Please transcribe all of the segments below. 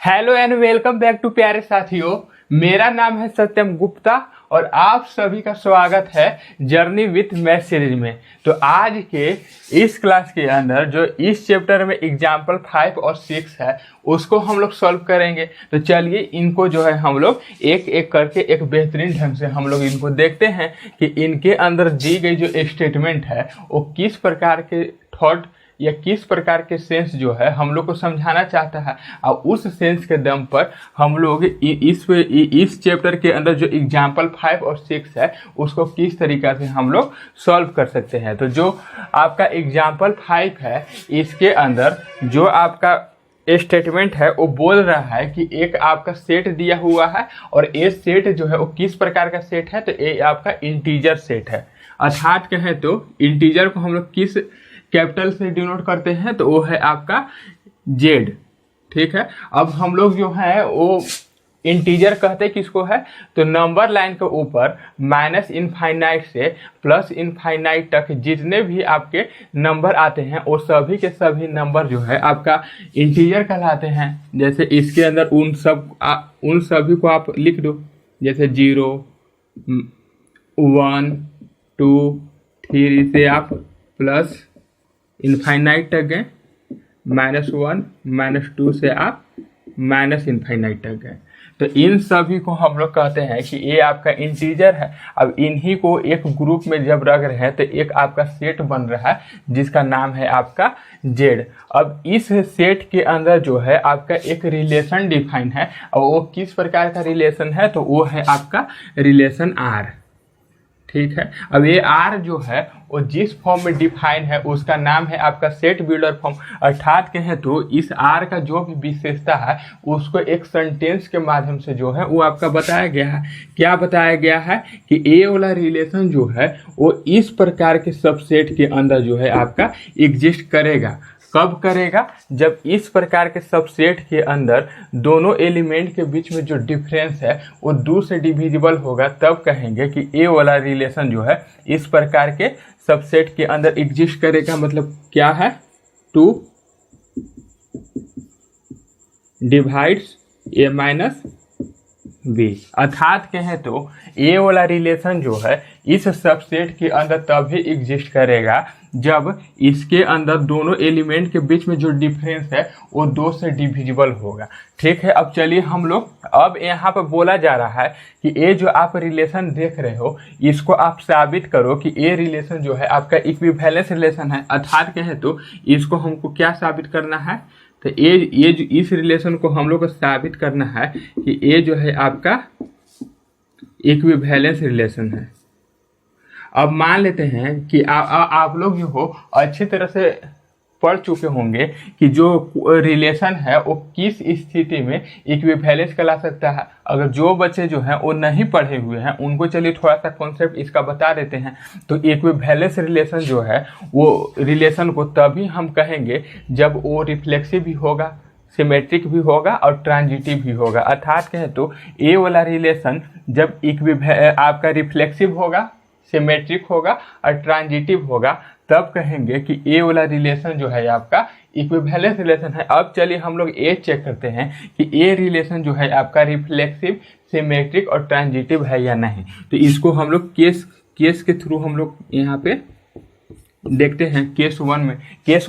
Hello and welcome back to प्यारे साथियों। मेरा नाम है सत्यम गुप्ता और आप सभी का स्वागत है जर्नी विथ मैथ सीरीज में। तो आज के इस क्लास के अंदर जो इस चैप्टर में एग्जाम्पल 5 और 6 है उसको हम लोग सॉल्व करेंगे। तो चलिए इनको जो है हम लोग एक एक करके एक बेहतरीन ढंग से हम लोग इनको देखते हैं कि इनके अंदर दी गई जो स्टेटमेंट है वो किस प्रकार के थॉट या किस प्रकार के सेंस जो है हम लोग को समझाना चाहता है और उस सेंस के दम पर हम लोग इस चैप्टर के अंदर जो एग्जाम्पल 5 और 6 है उसको किस तरीका से हम लोग सॉल्व कर सकते हैं। तो जो आपका एग्जाम्पल 5 है इसके अंदर जो आपका स्टेटमेंट है वो बोल रहा है कि एक आपका सेट दिया हुआ है और ये सेट जो है वो किस प्रकार का सेट है। तो ये आपका इंटीजर सेट है, अर्थात कहें तो इंटीजर को हम लोग किस कैपिटल से डिनोट करते हैं तो वो है आपका जेड। ठीक है, अब हम लोग जो है वो इंटीजर कहते किसको है तो नंबर लाइन के ऊपर माइनस इनफाइनाइट से प्लस इनफाइनाइट तक जितने भी आपके नंबर आते हैं वो सभी के सभी नंबर जो है आपका इंटीजर कहलाते हैं। जैसे इसके अंदर उन सभी को आप लिख दो, जैसे 0 1 2 3 से आप प्लस इनफाइनाइट तक गए, -1 -2 से आप माइनस इनफाइनाइट तक गए। तो इन सभी को हम लोग कहते हैं कि ये आपका इंटीजर है। अब इन्हीं को एक ग्रुप में जब रख रहे हैं तो एक आपका सेट बन रहा है जिसका नाम है आपका जेड। अब इस सेट के अंदर जो है आपका एक रिलेशन डिफाइन है और वो किस प्रकार का रिलेशन है तो वो है आपका रिलेशन आर। ठीक है, अब ये आर जो है वो जिस फॉर्म में डिफाइन है उसका नाम है आपका सेट बिल्डर फॉर्म। अर्थात कहें तो इस आर का जो भी विशेषता है उसको एक सेंटेंस के माध्यम से जो है वो आपका बताया गया है। क्या बताया गया है कि ए वाला रिलेशन जो है वो इस प्रकार के सबसेट के अंदर जो है आपका एग्जिस्ट करेगा। कब करेगा? जब इस प्रकार के सबसेट के अंदर दोनों एलिमेंट के बीच में जो डिफरेंस है वो 2 से डिविजिबल होगा, तब कहेंगे कि ए वाला रिलेशन जो है इस प्रकार के सबसेट के अंदर एग्जिस्ट करेगा। मतलब क्या है, 2 डिवाइड्स ए माइनस बी। अर्थात कहें तो ए वाला रिलेशन जो है इस सबसेट के अंदर तभी एग्जिस्ट करेगा जब इसके अंदर दोनों एलिमेंट के बीच में जो डिफरेंस है वो 2 से डिविजिबल होगा। ठीक है, अब चलिए हम लोग अब यहाँ पर बोला जा रहा है कि ये जो आप रिलेशन देख रहे हो इसको आप साबित करो कि ये रिलेशन जो है आपका इक्विवेलेंस रिलेशन है। अर्थात कहें तो इसको हमको क्या साबित करना है तो ये जो इस रिलेशन को हम लोग को साबित करना है कि ये जो है आपका इक्विवेलेंस रिलेशन है। अब मान लेते हैं कि आप लोग जो हो अच्छी तरह से पढ़ चुके होंगे कि जो रिलेशन है वो किस स्थिति में इक्विवेलेंस कहला सकता है। अगर जो बच्चे जो हैं वो नहीं पढ़े हुए हैं उनको चलिए थोड़ा सा कॉन्सेप्ट इसका बता देते हैं। तो इक्विवेलेंस रिलेशन जो है वो रिलेशन को तभी हम कहेंगे जब वो रिफ्लेक्सिव भी होगा, सिमेट्रिक भी होगा और ट्रांजिटिव भी होगा। अर्थात कहें तो ए वाला रिलेशन जब आपका रिफ्लेक्सिव होगा, सिमेट्रिक होगा और ट्रांजिटिव होगा तब कहेंगे कि ए वाला रिलेशन जो है आपका इक्विवेलेंस रिलेशन है। अब चलिए हम लोग ये चेक करते हैं कि ए रिलेशन जो है आपका रिफ्लेक्सिव, सिमेट्रिक और ट्रांजिटिव है या नहीं। तो इसको हम लोग केस के थ्रू हम लोग यहाँ पे देखते हैं। केस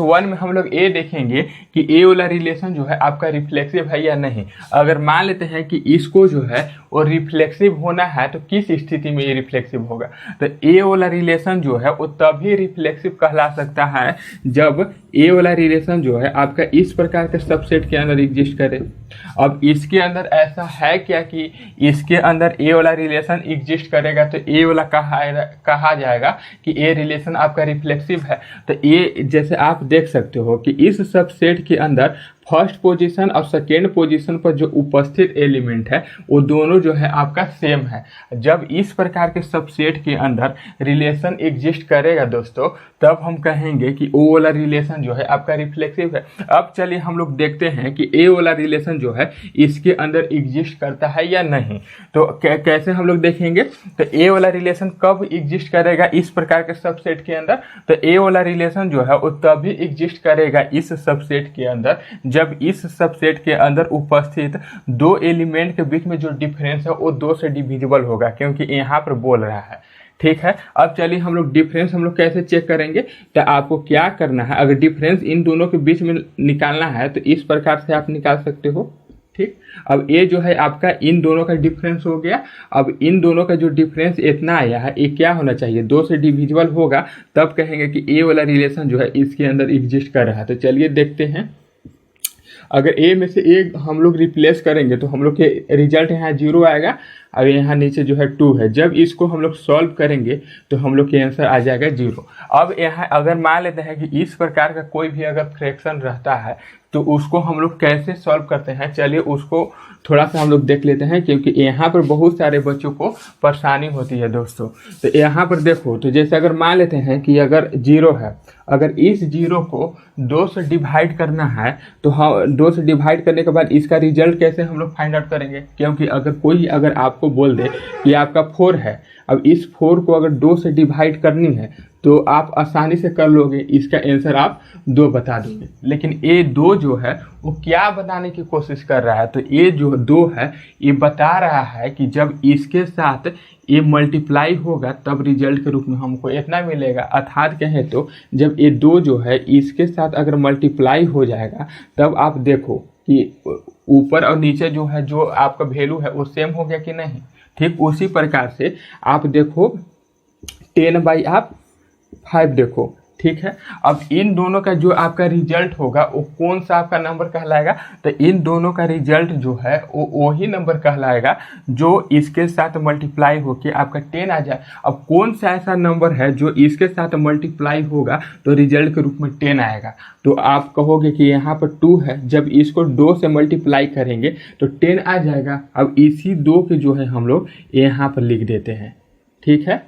1 में हम लोग ये देखेंगे कि ए वाला रिलेशन जो है आपका रिफ्लेक्सिव है या नहीं। अगर मान लेते हैं कि इसको जो है वो रिफ्लेक्सिव होना है तो किस स्थिति में ये रिफ्लेक्सिव होगा तो ए वाला रिलेशन जो है वो तभी रिफ्लेक्सिव कहला सकता है जब ए वाला रिलेशन जो है आपका इस प्रकार के सबसेट के अंदर एग्जिस्ट करे। अब इसके अंदर ऐसा है क्या कि इसके अंदर ए वाला रिलेशन एग्जिस्ट करेगा तो ए वाला कहा जाएगा कि ए रिलेशन आपका रिफ्लेक्सिव है। तो ये जैसे आप देख सकते हो कि इस सबसेट के अंदर फर्स्ट पोजीशन और सेकेंड पोजीशन पर जो उपस्थित एलिमेंट है वो दोनों जो है आपका सेम है। जब इस प्रकार के सबसेट के अंदर रिलेशन एग्जिस्ट करेगा दोस्तों तब हम कहेंगे कि ओ वाला रिलेशन जो है आपका रिफ्लेक्सिव है। अब चलिए हम लोग देखते हैं कि ए वाला रिलेशन जो है इसके अंदर एग्जिस्ट करता है या नहीं। तो कैसे हम लोग देखेंगे तो ए वाला रिलेशन कब एग्जिस्ट करेगा इस प्रकार के सबसेट के अंदर तो ए वाला रिलेशन जो है वो तभी एग्जिस्ट करेगा इस सबसेट के अंदर जब इस सबसेट के अंदर उपस्थित दो एलिमेंट के बीच में जो डिफरेंस है वो 2 से डिविजिबल होगा, क्योंकि यहाँ पर बोल रहा है। ठीक है, अब चलिए हम लोग डिफरेंस हम लोग कैसे चेक करेंगे। तो आपको क्या करना है, अगर डिफरेंस इन दोनों के बीच में निकालना है तो इस प्रकार से आप निकाल सकते हो। ठीक, अब ये जो है आपका इन दोनों का डिफरेंस हो गया। अब इन दोनों का जो डिफरेंस इतना आया है, ये क्या होना चाहिए, 2 से डिविजिबल होगा, तब कहेंगे कि ये वाला रिलेशन जो है इसके अंदर एग्जिस्ट कर रहा है। तो चलिए देखते हैं, अगर ए में से ए हम लोग रिप्लेस करेंगे तो हम लोग के रिजल्ट यहाँ 0 आएगा, और यहाँ नीचे जो है 2 है। जब इसको हम लोग सॉल्व करेंगे तो हम लोग के आंसर आ जाएगा 0। अब यहाँ अगर मान लेते हैं कि इस प्रकार का कोई भी अगर फ्रैक्शन रहता है तो उसको हम लोग कैसे सॉल्व करते हैं, चलिए उसको थोड़ा सा हम लोग देख लेते हैं, क्योंकि यहाँ पर बहुत सारे बच्चों को परेशानी होती है दोस्तों। तो यहाँ पर देखो, तो जैसे अगर मान लेते हैं कि अगर 0 है, अगर इस 0 को 2 से डिवाइड करना है तो हम 2 से डिवाइड करने के बाद इसका रिजल्ट कैसे हम लोग फाइंड आउट करेंगे, क्योंकि अगर आपको बोल दे कि आपका 4 है, अब इस 4 को अगर 2 से डिवाइड करनी है तो आप आसानी से कर लोगे, इसका आंसर आप 2 बता दोगे। लेकिन ये 2 जो है वो क्या बताने की कोशिश कर रहा है, तो ये जो 2 है ये बता रहा है कि जब इसके साथ ये मल्टीप्लाई होगा तब रिजल्ट के रूप में हमको इतना मिलेगा। अर्थात कहें तो जब ये 2 जो है इसके साथ अगर मल्टीप्लाई हो जाएगा तब आप देखो कि ऊपर और नीचे जो है जो आपका वैल्यू है वो सेम हो गया कि नहीं। ठीक उसी प्रकार से आप देखो 10/5 देखो, ठीक है। अब इन दोनों का जो आपका रिजल्ट होगा वो कौन सा आपका नंबर कहलाएगा, तो इन दोनों का रिजल्ट जो है वो वही नंबर कहलाएगा जो इसके साथ मल्टीप्लाई होके आपका 10 आ जाए। अब कौन सा ऐसा नंबर है जो इसके साथ मल्टीप्लाई होगा तो रिजल्ट के रूप में 10 आएगा, तो आप कहोगे कि यहाँ पर 2 है, जब इसको 2 से मल्टीप्लाई करेंगे तो 10 आ जाएगा। अब इसी 2 के जो है हम लोग यहाँ पर लिख देते हैं। ठीक है,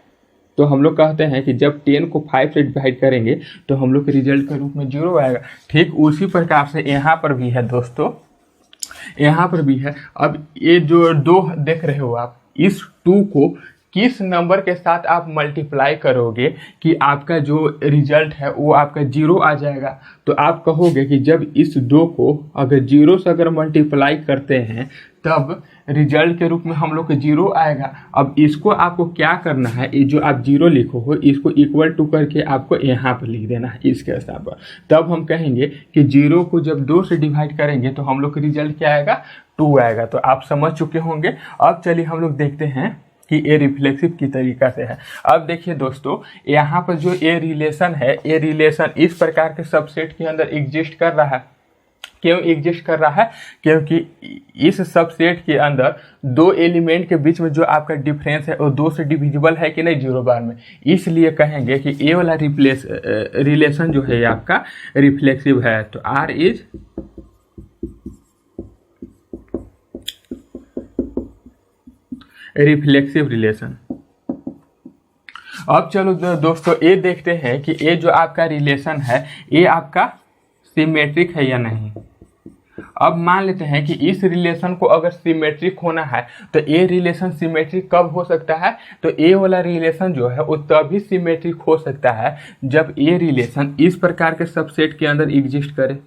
तो हम लोग कहते हैं कि जब 10 को 5 से डिवाइड करेंगे तो हम लोग के रिजल्ट के रूप में 0 आएगा। ठीक उसी प्रकार से यहाँ पर भी है दोस्तों, यहाँ पर भी है। अब ये जो 2 देख रहे हो आप, इस 2 को किस नंबर के साथ आप मल्टीप्लाई करोगे कि आपका जो रिजल्ट है वो आपका 0 आ जाएगा। तो आप कहोगे कि जब इस 2 को अगर 0 से अगर मल्टीप्लाई करते हैं तब रिजल्ट के रूप में हम लोग को 0 आएगा। अब इसको आपको क्या करना है, ये जो आप 0 लिखो हो इसको इक्वल टू करके आपको यहाँ पर लिख देना है इसके हिसाब पर। तब हम कहेंगे कि 0 को जब 2 से डिवाइड करेंगे तो हम लोग का रिजल्ट क्या आएगा, 2 आएगा। तो आप समझ चुके होंगे। अब चलिए हम लोग देखते हैं कि ये रिफ्लेक्सिव की तरीका से है। अब देखिए दोस्तों, यहाँ पर जो ये रिलेशन है, ये रिलेशन इस प्रकार के सबसेट के अंदर एग्जिस्ट कर रहा है। क्यों एग्जिस्ट कर रहा है, क्योंकि इस सबसेट के अंदर 2 एलिमेंट के बीच में जो आपका डिफरेंस है वो 2 से डिविजिबल है कि नहीं 0 बार में, इसलिए कहेंगे कि ये वाला रिलेशन जो है ये आपका रिफ्लेक्सिव है। तो R इज रिफ्लेक्सिव रिलेशन। अब चलो दोस्तों ये देखते हैं कि ये जो आपका रिलेशन है ये आपका सिमेट्रिक है या नहीं। अब मान लेते हैं कि इस रिलेशन को अगर सिमेट्रिक होना है तो ये रिलेशन सिमेट्रिक कब हो सकता है, तो ये वाला रिलेशन जो है वो तभी सिमेट्रिक हो सकता है जब ये रिलेशन इस प्रकार के सबसेट के अंदर एग्जिस्ट करे।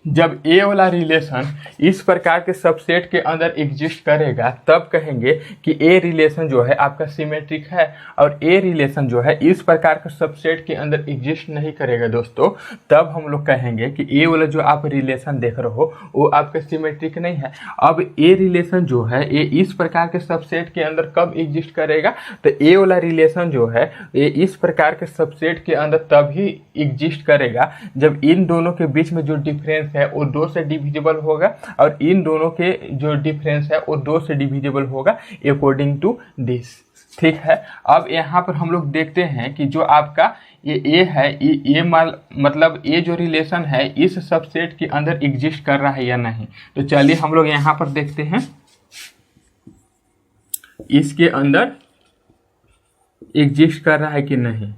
जब ए वाला रिलेशन इस प्रकार के सबसेट के अंदर एग्जिस्ट करेगा तब कहेंगे कि ए रिलेशन जो है आपका सिमेट्रिक है, और ए रिलेशन जो है इस प्रकार के सबसेट के अंदर एग्जिस्ट नहीं करेगा दोस्तों, तब हम लोग कहेंगे कि ए वाला जो आप रिलेशन देख रहे हो वो आपका सिमेट्रिक नहीं है। अब ए रिलेशन जो है ये इस प्रकार के सबसेट के अंदर कब एग्जिस्ट करेगा, तो ए वाला रिलेशन जो है ये इस प्रकार के सबसेट के अंदर तभी एग्जिस्ट करेगा जब इन दोनों के बीच में जो डिफरेंस है वो 2 से डिविजिबल होगा, और इन दोनों के जो डिफरेंस है वो 2 से डिविजिबल होगा अकॉर्डिंग टू दिस। ठीक है, अब यहाँ पर हम लोग देखते हैं कि जो आपका ये ए है, ये मतलब ये जो रिलेशन है इस सबसेट के अंदर एग्जिस्ट कर रहा है या नहीं। तो चलिए हम लोग यहाँ पर देखते हैं इसके अंदर एग्जिस्ट कर रहा है कि नहीं।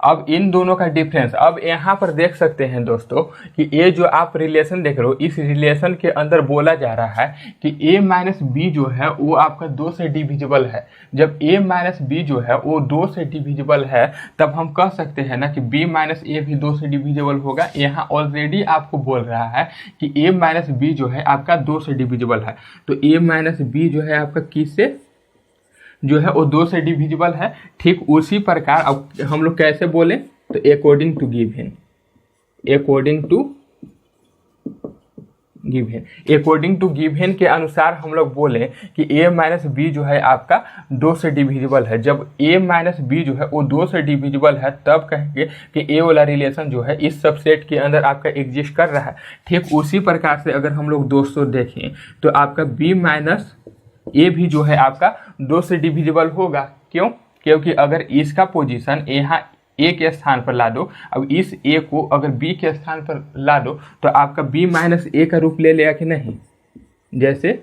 अब इन दोनों का डिफरेंस अब यहाँ पर देख सकते हैं दोस्तों कि ये जो आप रिलेशन देख रहे हो, इस रिलेशन के अंदर बोला जा रहा है कि a माइनस बी जो है वो आपका 2 से डिविजिबल है। जब a माइनस बी जो है वो 2 से डिविजिबल है तब हम कह सकते हैं ना कि b माइनस ए भी 2 से डिविजिबल होगा। यहाँ ऑलरेडी आपको बोल रहा है कि a माइनस बी जो है आपका 2 से डिविजिबल है, तो a माइनस बी जो है आपका किससे जो है वो 2 से डिविजिबल है। ठीक उसी प्रकार अब हम लोग कैसे बोले, तो according to given, according to given, according to given के अनुसार हम लोग बोले कि a माइनस बी जो है आपका 2 से डिविजिबल है। जब a माइनस बी जो है वो 2 से डिविजिबल है तब कहेंगे कि a वाला रिलेशन जो है इस सबसेट के अंदर आपका एग्जिस्ट कर रहा है। ठीक उसी प्रकार से अगर हम लोग दोस्तों देखें तो आपका b माइनस ए भी जो है आपका 2 से डिविजिबल होगा। क्यों? क्योंकि अगर इसका पोजीशन यहाँ ए के स्थान पर ला दो, अब इस ए को अगर बी के स्थान पर ला दो तो आपका बी माइनस ए का रूप ले लेगा कि नहीं। जैसे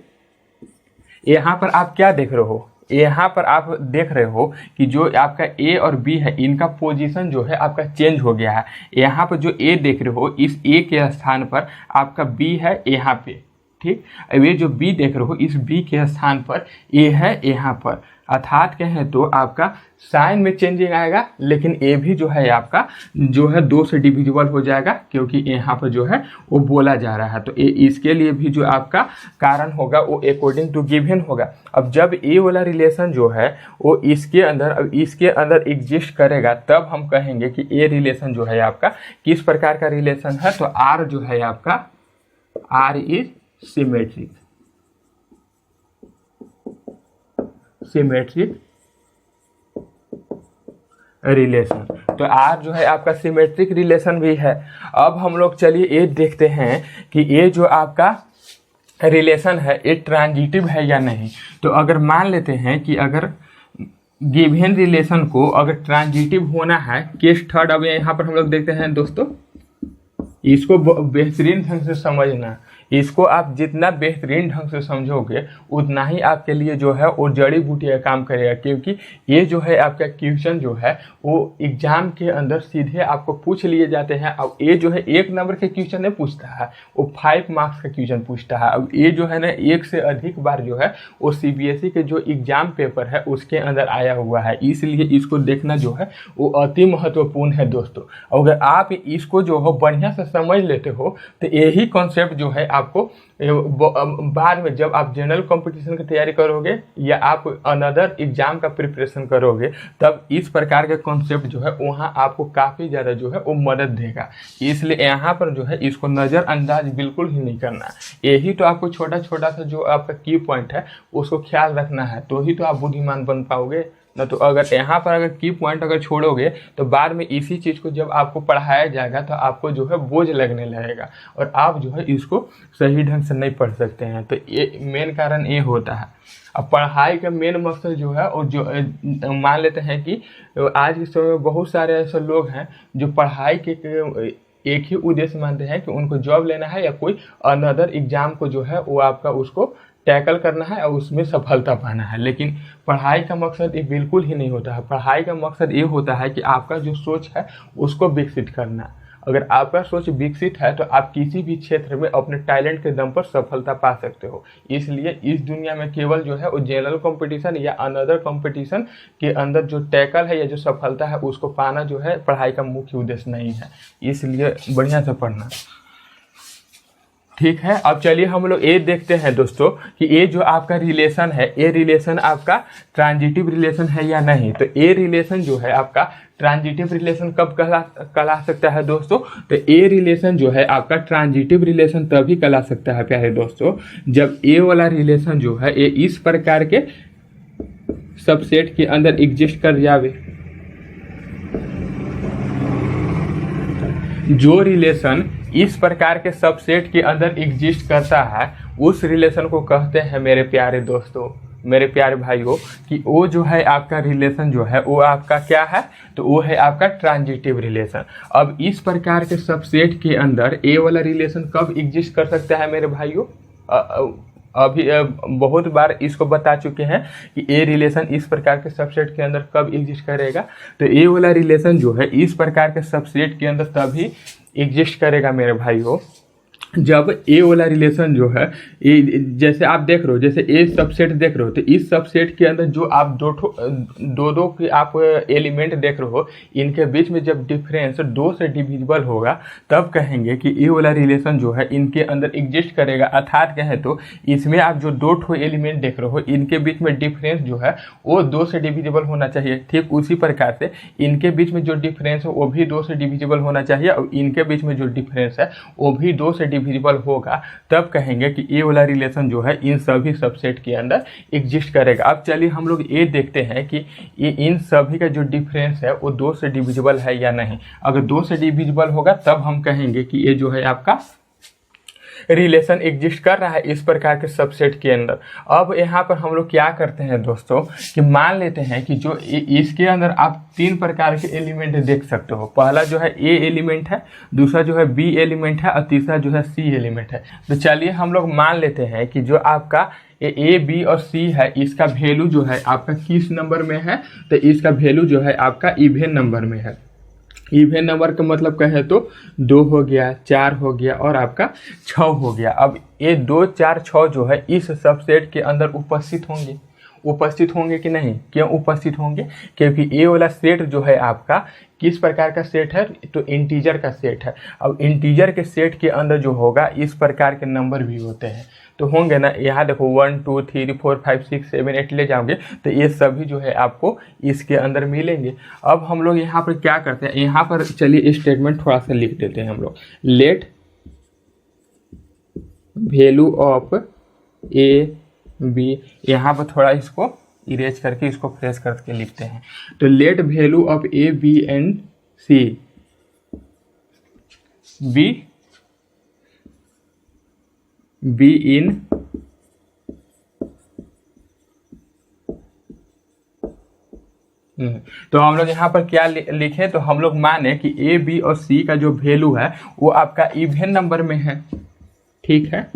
यहाँ पर आप क्या देख रहे हो, यहाँ पर आप देख रहे हो कि जो आपका ए और बी है इनका पोजीशन जो है आपका चेंज हो गया है। यहाँ पर जो ए देख रहे हो इस ए के स्थान पर आपका बी है यहाँ पे। ठीक, अब ये जो b देख रहे हो इस b के स्थान पर a है यहाँ पर, अर्थात कहें तो आपका साइन में चेंजिंग आएगा, लेकिन a भी जो है आपका जो है 2 से डिविजिबल हो जाएगा क्योंकि यहाँ पर जो है वो बोला जा रहा है। तो इसके लिए भी जो आपका कारण होगा वो अकॉर्डिंग टू गिवन होगा। अब जब a वाला रिलेशन जो है वो इसके अंदर एग्जिस्ट करेगा तब हम कहेंगे कि a रिलेशन जो है आपका किस प्रकार का रिलेशन है। तो r जो है आपका r is symmetric, symmetric relation. तो R जो है आपका सिमेट्रिक रिलेशन भी है। अब हम लोग चलिए ये देखते हैं कि ये जो आपका रिलेशन है ये ट्रांजिटिव है या नहीं। तो अगर मान लेते हैं कि अगर गिवन रिलेशन को अगर ट्रांजिटिव होना है, केस थर्ड। अब यहाँ पर हम लोग देखते हैं दोस्तों, इसको बेहतरीन ढंग से समझना, इसको आप जितना बेहतरीन ढंग से समझोगे उतना ही आपके लिए जो है वो जड़ी बूटी का काम करेगा। क्योंकि ये जो है आपका क्वेश्चन जो है वो एग्जाम के अंदर सीधे आपको पूछ लिए जाते हैं। अब ये जो है 1 नंबर के क्वेश्चन नहीं पूछता है, वो 5 मार्क्स का क्वेश्चन पूछता है। अब ये जो है ना 1 से अधिक बार जो है वो CBSE के जो एग्जाम पेपर है उसके अंदर आया हुआ है, इसलिए इसको देखना जो है वो अति महत्वपूर्ण है दोस्तों। अगर आप इसको जो हो बढ़िया से समझ लेते हो तो यही कॉन्सेप्ट जो है आपको बाद में जब आप जनरल कंपटीशन की तैयारी करोगे या आप अनदर एग्जाम का प्रिपरेशन करोगे तब इस प्रकार के कॉन्सेप्ट जो है वहाँ आपको काफ़ी ज़्यादा जो है वो मदद देगा। इसलिए यहाँ पर जो है इसको नज़रअंदाज बिल्कुल ही नहीं करना। यही तो आपको छोटा छोटा सा जो आपका की पॉइंट है उसको ख्याल रखना है, तो ही तो आप बुद्धिमान बन पाओगे ना। तो अगर यहाँ पर अगर की पॉइंट अगर छोड़ोगे तो बाद में इसी चीज़ को जब आपको पढ़ाया जाएगा तो आपको जो है बोझ लगने लगेगा और आप जो है इसको सही ढंग से नहीं पढ़ सकते हैं। तो ये मेन कारण ये होता है। अब पढ़ाई का मेन मकसद जो है और जो मान लेते हैं कि आज के समय में बहुत सारे ऐसे लोग हैं जो पढ़ाई के एक ही उद्देश्य मानते हैं कि उनको जॉब लेना है या कोई अनदर एग्जाम को जो है वो आपका उसको टैकल करना है और उसमें सफलता पाना है। लेकिन पढ़ाई का मकसद ये बिल्कुल ही नहीं होता है। पढ़ाई का मकसद ये होता है कि आपका जो सोच है उसको विकसित करना। अगर आपका सोच विकसित है तो आप किसी भी क्षेत्र में अपने टैलेंट के दम पर सफलता पा सकते हो। इसलिए इस दुनिया में केवल जो है वो जनरल कंपटीशन या अनदर कंपटीशन के अंदर जो टैकल है या जो सफलता है उसको पाना जो है पढ़ाई का मुख्य उद्देश्य नहीं है। इसलिए बढ़िया से पढ़ना, ठीक है। अब चलिए हम लोग ये देखते हैं दोस्तों कि ये जो आपका रिलेशन है ये रिलेशन आपका ट्रांजिटिव रिलेशन है या नहीं। तो ये रिलेशन जो है आपका ट्रांजिटिव रिलेशन कब कहला सकता है दोस्तों। तो ये रिलेशन जो है आपका ट्रांजिटिव रिलेशन तभी कहला सकता है प्यारे दोस्तों जब ये वाला रिलेशन जो है ये इस प्रकार के सबसेट के अंदर एग्जिस्ट कर जावे। जो रिलेशन इस प्रकार के सबसेट के अंदर एग्जिस्ट करता है उस रिलेशन को कहते हैं मेरे प्यारे दोस्तों, मेरे प्यारे भाइयों, कि वो जो है आपका रिलेशन जो है वो आपका क्या है, तो वो है आपका ट्रांजिटिव रिलेशन। अब इस प्रकार के सबसेट के अंदर ए वाला रिलेशन कब एग्जिस्ट कर सकता है मेरे भाइयों, अभी बहुत बार इसको बता चुके हैं कि ए रिलेशन इस प्रकार के सबसेट के अंदर कब एग्जिस्ट करेगा। तो ए वाला रिलेशन जो है इस प्रकार के सबसेट के अंदर तभी एग्जिस्ट करेगा मेरे भाई हो, जब ए वाला रिलेशन जो है जैसे आप देख रहे हो, जैसे ए सबसेट देख रहे हो, तो इस सबसेट के अंदर जो आप दो के आप एलिमेंट देख रहे हो, इनके बीच में जब डिफरेंस 2 से डिविजिबल होगा तब कहेंगे कि ए वाला रिलेशन जो है इनके अंदर एग्जिस्ट करेगा। अर्थात कहें तो इसमें आप जो 2 एलिमेंट देख रहे हो इनके बीच में डिफरेंस जो है वो 2 से डिविजिबल होना चाहिए। ठीक उसी प्रकार से इनके बीच में जो डिफरेंस है वो भी 2 से डिविजिबल होना चाहिए, और इनके बीच में जो डिफरेंस है वो भी 2 से डिविजिबल होगा। तब कहेंगे कि ए वाला रिलेशन जो है इन सभी सबसेट के अंदर एग्जिस्ट करेगा। अब चलिए हम लोग ये देखते हैं कि ये इन सभी का जो डिफरेंस है वो 2 से डिविजिबल है या नहीं। अगर 2 से डिविजिबल होगा तब हम कहेंगे कि ये जो है आपका रिलेशन एग्जिस्ट कर रहा है इस प्रकार के सबसेट के अंदर। अब यहाँ पर हम लोग क्या करते हैं दोस्तों कि मान लेते हैं कि जो इसके अंदर आप 3 प्रकार के एलिमेंट देख सकते हो। पहला जो है ए एलिमेंट है, दूसरा जो है बी एलिमेंट है, और तीसरा जो है सी एलिमेंट है। तो चलिए हम लोग मान लेते हैं कि जो आपका ए बी और सी है इसका वैल्यू जो है आपका किस नंबर में है, तो इसका वैल्यू जो है आपका इवन नंबर में है। इवन नंबर का मतलब कहें तो 2 हो गया, 4 हो गया और आपका 6 हो गया। अब ये 2, 4, 6 जो है इस सबसेट के अंदर उपस्थित होंगे कि नहीं? क्यों उपस्थित होंगे? क्योंकि ए वाला सेट जो है आपका किस प्रकार का सेट है, तो इंटीजर का सेट है। अब इंटीजर के सेट के अंदर जो होगा इस प्रकार के नंबर भी होते हैं, तो होंगे ना। यहाँ देखो 1 2 3 4 5 6 7 8 ले जाओगे तो ये सभी जो है आपको इसके अंदर मिलेंगे। अब हम लोग यहाँ पर क्या करते हैं, यहाँ पर चलिए स्टेटमेंट थोड़ा सा लिख देते हैं हम लोग। Let value of A B, यहाँ पर थोड़ा इसको इरेज करके इसको फ्रेश करके लिखते हैं। तो let value of A B and C B in तो हम लोग यहाँ पर क्या लिखे, तो हम लोग माने कि ए बी और सी का जो वैल्यू है वो आपका इवन नंबर में है। ठीक है,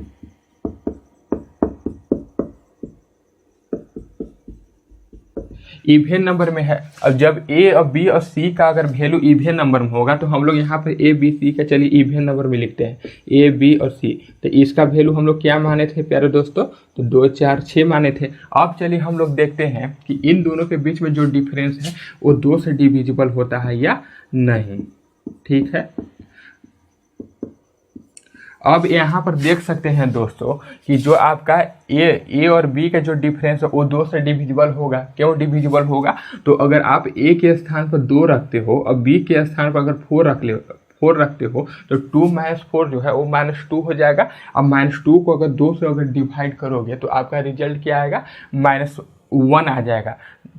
इवन नंबर में है। अब जब ए और बी और सी का अगर वैल्यू इवन नंबर में होगा तो हम लोग यहाँ पर ए बी सी का चलिए इवन नंबर में लिखते हैं, ए बी और सी। तो इसका वैल्यू हम लोग क्या माने थे प्यारे दोस्तों, तो 2 4 6 माने थे। अब चलिए हम लोग देखते हैं कि इन दोनों के बीच में जो डिफरेंस है वो 2 से डिविजिबल होता है या नहीं। ठीक है, अब यहाँ पर देख सकते हैं दोस्तों कि जो आपका ए और बी का जो डिफरेंस है वो 2 से डिविजिबल होगा। क्यों डिविजिबल होगा, तो अगर आप ए के स्थान पर 2 रखते हो और बी के स्थान पर अगर 4 रखते हो तो 2 - 4 जो है वो -2 हो जाएगा। अब -2 को अगर 2 से अगर डिवाइड करोगे तो आपका रिजल्ट क्या आएगा, -1 आ जाएगा।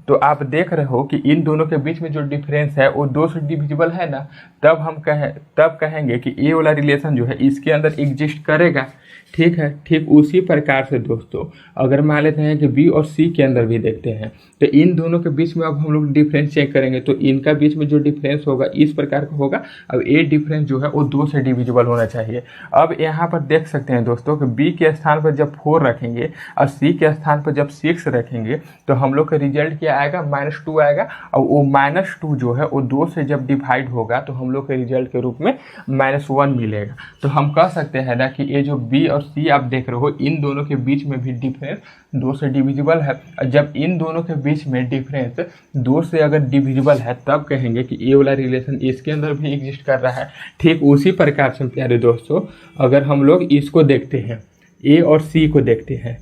तो आप देख रहे हो कि इन दोनों के बीच में जो डिफरेंस है वो 2 से डिविजिबल है ना। तब कहेंगे कि ये वाला रिलेशन जो है इसके अंदर एग्जिस्ट करेगा। ठीक है, ठीक उसी प्रकार से दोस्तों अगर मान लेते हैं कि बी और सी के अंदर भी देखते हैं तो इन दोनों के बीच में अब हम लोग डिफरेंस चेक करेंगे तो इनका बीच में जो डिफरेंस होगा इस प्रकार का होगा। अब ए डिफरेंस जो है वो 2 से डिविजिबल होना चाहिए। अब यहाँ पर देख सकते हैं दोस्तों कि बी के स्थान पर जब 4 रखेंगे और सी के स्थान पर जब 6 रखेंगे तो हम लोग का रिजल्ट क्या आएगा, -2 आएगा। और वो -2 जो है वो 2 से जब डिवाइड होगा तो हम लोग के रिजल्ट के रूप में -1 मिलेगा। तो हम कह सकते हैं ना कि ये जो बी और सी आप देख रहे हो इन दोनों के बीच में भी डिफरेंस 2 से डिविजिबल है। जब इन दोनों के बीच में डिफरेंस 2 से अगर डिविजिबल है तब कहेंगे कि ये वाला रिलेशन इसके अंदर भी एग्जिस्ट कर रहा है। ठीक उसी प्रकार से प्यारे दोस्तों अगर हम लोग इसको देखते हैं, ए और सी को देखते हैं,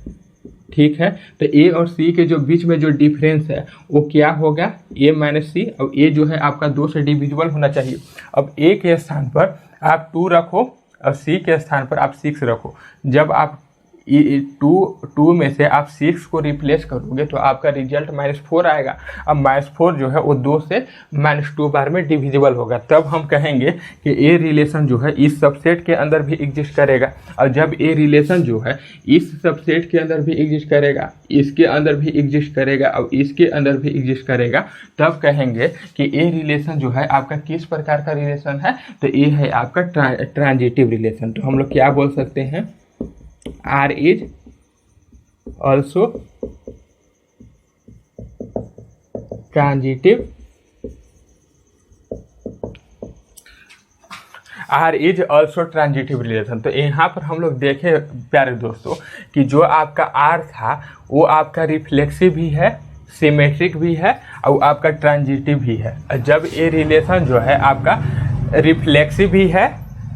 ठीक है, तो ए और सी के जो बीच में जो डिफरेंस है वो क्या होगा, ए - सी। अब ए जो है आपका 2 से डिविजिबल होना चाहिए। अब ए के स्थान पर आप 2 रखो और सी के स्थान पर आप 6 रखो। जब आप 2 में से आप 6 को रिप्लेस करोगे तो आपका रिजल्ट -4 आएगा। अब -4 जो है वो 2 से -2 बार में डिविजिबल होगा। तब हम कहेंगे कि ए रिलेशन जो है इस सबसेट के अंदर भी एग्जिस्ट करेगा। और जब ए रिलेशन जो है इस सबसेट के अंदर भी एग्जिस्ट करेगा, इसके अंदर भी एग्जिस्ट करेगा और इसके अंदर भी एग्जिस्ट करेगा, तब कहेंगे कि ए रिलेशन जो है आपका किस प्रकार का रिलेशन है, तो ये है आपका ट्रांजिटिव रिलेशन। तो हम लोग क्या बोल सकते हैं, R is also transitive, R is also transitive relation. तो यहाँ पर हम लोग देखे प्यारे दोस्तों कि जो आपका आर था वो आपका रिफ्लेक्सिव भी है, सिमेट्रिक भी है और आपका ट्रांजिटिव भी है। जब ये रिलेशन जो है आपका रिफ्लेक्सिव भी है,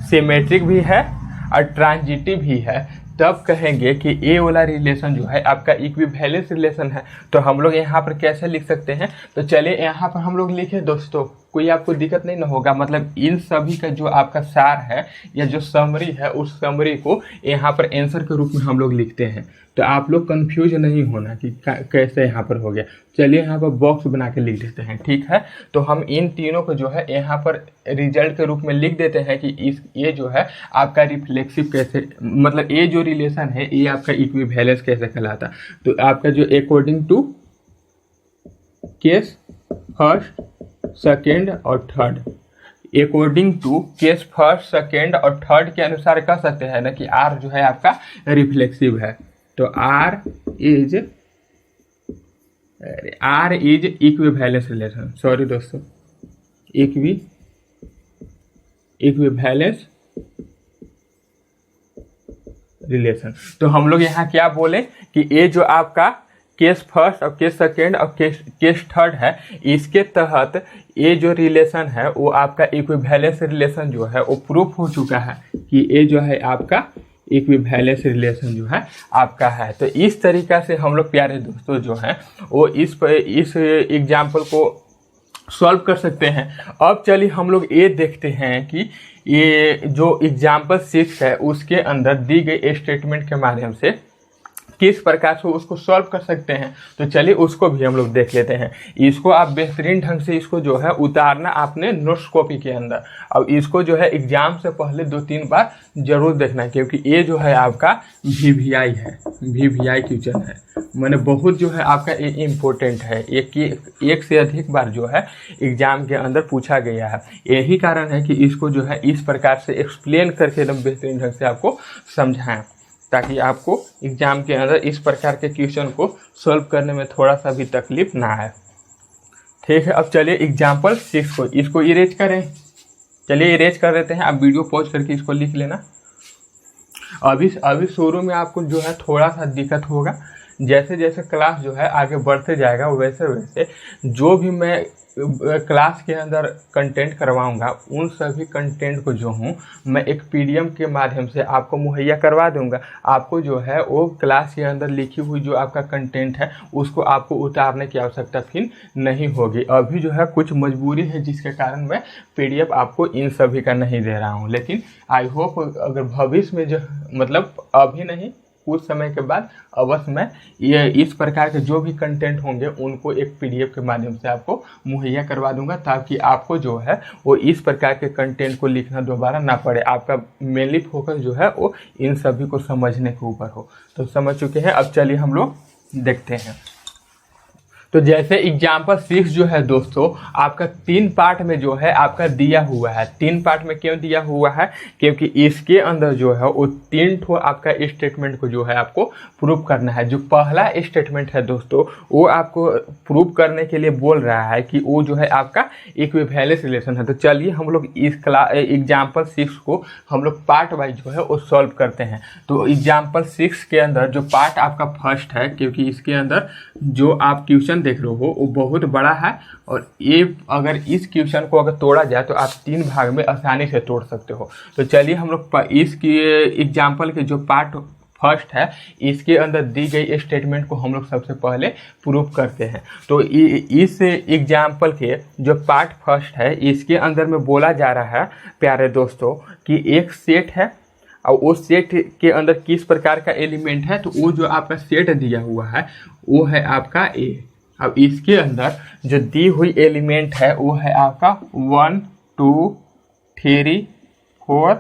सिमेट्रिक भी है और ट्रांजिटिव भी है, तब कहेंगे कि ये वाला रिलेशन जो है आपका इक्विवेलेंस रिलेशन है। तो हम लोग यहाँ पर कैसे लिख सकते हैं, तो चलिए यहाँ पर हम लोग लिखे दोस्तों, कोई आपको दिक्कत नहीं ना होगा। मतलब इन सभी का जो आपका सार है या जो समरी है, उस समरी को यहाँ पर आंसर के रूप में हम लोग लिखते हैं। तो आप लोग कंफ्यूज नहीं होना कि कैसे यहाँ पर हो गया। चलिए यहाँ पर बॉक्स बना के लिख देते हैं, ठीक है। तो हम इन तीनों को जो है यहाँ पर रिजल्ट के रूप में लिख देते हैं कि ये जो है आपका रिफ्लेक्सिव कैसे, मतलब ये जो रिलेशन है ये आपका इक्विवेलेंस कैसे कहलाता। तो आपका जो according to case first, second और third, according to case first, second और थर्ड के अनुसार कह सकते हैं ना कि आर जो है आपका रिफ्लेक्सिव है। तो R is equivalence relation, sorry दोस्तों, इक्विवेलेंस रिलेशन। तो हम लोग यहाँ क्या बोले कि ये जो आपका केस फर्स्ट और केस सेकेंड और केस थर्ड है, इसके तहत ये जो रिलेशन है वो आपका इक्विवेलेंस रिलेशन जो है वो प्रूफ हो चुका है कि ये जो है आपका इक्विवेलेंस रिलेशन जो है आपका है। तो इस तरीका से हम लोग प्यारे दोस्तों जो हैं वो इस एग्जाम्पल को सॉल्व कर सकते हैं। अब चलिए हम लोग ये देखते हैं कि ये जो एग्जाम्पल 6 है उसके अंदर दी गई स्टेटमेंट के माध्यम से किस प्रकार से उसको सॉल्व कर सकते हैं। तो चलिए उसको भी हम लोग देख लेते हैं। इसको आप बेहतरीन ढंग से इसको जो है उतारना आपने नोट्स कॉपी के अंदर। अब इसको जो है एग्जाम से पहले 2-3 बार जरूर देखना, क्योंकि ये जो है आपका VVI है, VVI क्वेश्चन है, मैंने बहुत जो है आपका ये इम्पोर्टेंट है, एक से अधिक बार जो है एग्जाम के अंदर पूछा गया है। यही कारण है कि इसको जो है इस प्रकार से एक्सप्लेन करके एकदम बेहतरीन ढंग से आपको समझाएं, ताकि आपको एग्जाम के अंदर इस प्रकार के क्वेश्चन को सॉल्व करने में थोड़ा सा भी तकलीफ ना आए, ठीक है। अब चलिए एग्जाम्पल 6 को इसको इरेज करें। चलिए इरेज कर देते हैं, आप वीडियो पॉज करके इसको लिख लेना। अभी शुरू में आपको जो है थोड़ा सा दिक्कत होगा, जैसे जैसे क्लास जो है आगे बढ़ते जाएगा वैसे वैसे जो भी मैं क्लास के अंदर कंटेंट करवाऊंगा उन सभी कंटेंट को जो हूँ मैं एक पीडीएफ के माध्यम से आपको मुहैया करवा दूंगा। आपको जो है वो क्लास के अंदर लिखी हुई जो आपका कंटेंट है उसको आपको उतारने की आवश्यकता फिर नहीं होगी। अभी जो है कुछ मजबूरी है जिसके कारण मैं पीडीएफ आपको इन सभी का नहीं दे रहा हूँ, लेकिन आई होप अगर भविष्य में जो मतलब अभी नहीं कुछ समय के बाद अवश्य मैं ये इस प्रकार के जो भी कंटेंट होंगे उनको एक पीडीएफ के माध्यम से आपको मुहैया करवा दूंगा, ताकि आपको जो है वो इस प्रकार के कंटेंट को लिखना दोबारा ना पड़े। आपका मेनली फोकस जो है वो इन सभी को समझने के ऊपर हो। तो समझ चुके हैं, अब चलिए हम लोग देखते हैं। तो जैसे एग्जाम्पल 6 जो है दोस्तों आपका 3 पार्ट में जो है आपका दिया हुआ है। 3 पार्ट में क्यों दिया हुआ है, क्योंकि इसके अंदर जो है वो 3 ठो आपका स्टेटमेंट को जो है आपको प्रूव करना है। जो पहला स्टेटमेंट है दोस्तों वो आपको प्रूव करने के लिए बोल रहा है कि वो जो है आपका इक्विवेलेंस रिलेशन है। तो चलिए हम लोग इस एग्जाम्पल 6 को हम लोग पार्ट वाइज जो है वो सॉल्व करते हैं। तो एग्जाम्पल 6 के अंदर जो पार्ट आपका फर्स्ट है, क्योंकि इसके अंदर जो आप क्वेश्चन देख रहे हो वो बहुत बड़ा है और ये अगर इस क्वेश्चन को अगर तोड़ा जाए तो आप 3 भाग में आसानी से तोड़ सकते हो। तो चलिए हम लोग इस एग्जाम्पल के जो पार्ट फर्स्ट है इसके अंदर दी गई स्टेटमेंट को हम लोग सबसे पहले प्रूफ करते हैं। तो इस एग्जाम्पल के जो पार्ट फर्स्ट है इसके अंदर में बोला जा रहा है प्यारे दोस्तों कि एक सेट है और उस सेट के अंदर किस प्रकार का एलिमेंट है। तो वो जो आपका सेट दिया हुआ है वो है आपका ए। अब इसके अंदर जो दी हुई एलिमेंट है वो है आपका 1 2 3 4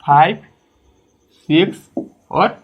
5 6 और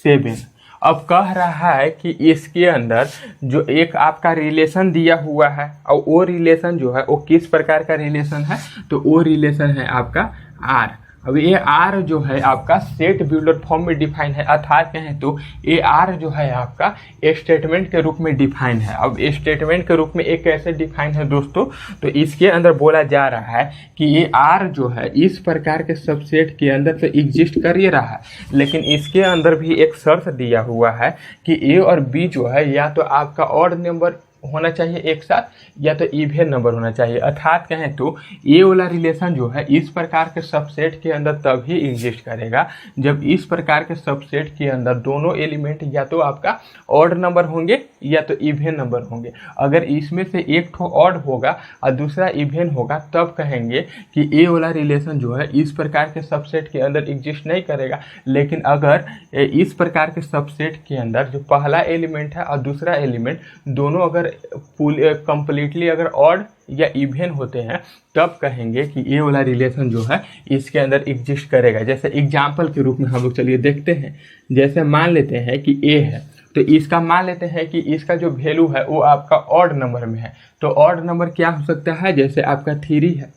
7। अब कह रहा है कि इसके अंदर जो एक आपका रिलेशन दिया हुआ है और वो रिलेशन जो है वो किस प्रकार का रिलेशन है, तो वो रिलेशन है आपका आर। अब ये आर जो है आपका सेट बिल्डर फॉर्म में डिफाइन है, अर्थात कहें तो ये आर जो है आपका स्टेटमेंट के रूप में डिफाइन है। अब स्टेटमेंट के रूप में एक कैसे डिफाइन है दोस्तों, तो इसके अंदर बोला जा रहा है कि ये आर जो है इस प्रकार के सबसेट के अंदर तो एग्जिस्ट कर ही रहा है, लेकिन इसके अंदर भी एक शर्त दिया हुआ है कि ए और बी जो है या तो आपका ऑड नंबर होना चाहिए एक साथ या तो इवन नंबर होना चाहिए। अर्थात कहें तो ये वाला रिलेशन जो है इस प्रकार के सबसेट के अंदर तभी एग्जिस्ट करेगा जब इस प्रकार के सबसेट के अंदर दोनों एलिमेंट या तो आपका ऑड नंबर होंगे या तो इवन नंबर होंगे। अगर इसमें से एक ठो ऑड होगा और दूसरा इवन होगा तब कहेंगे कि ये वाला रिलेशन जो है इस प्रकार के सबसेट के अंदर एग्जिस्ट नहीं करेगा। लेकिन अगर इस प्रकार के सबसेट के अंदर जो पहला एलिमेंट है और दूसरा एलिमेंट दोनों अगर कंप्लीटली अगर ऑड या इवन होते हैं तब कहेंगे कि ये वाला रिलेशन जो है इसके अंदर एग्जिस्ट करेगा। जैसे एग्जाम्पल के रूप में हम लोग चलिए देखते हैं। जैसे मान लेते हैं कि ए है, तो इसका मान लेते हैं कि इसका जो वैल्यू है वो आपका ऑड नंबर में है। तो ऑड नंबर क्या हो सकता है, जैसे आपका 3 है,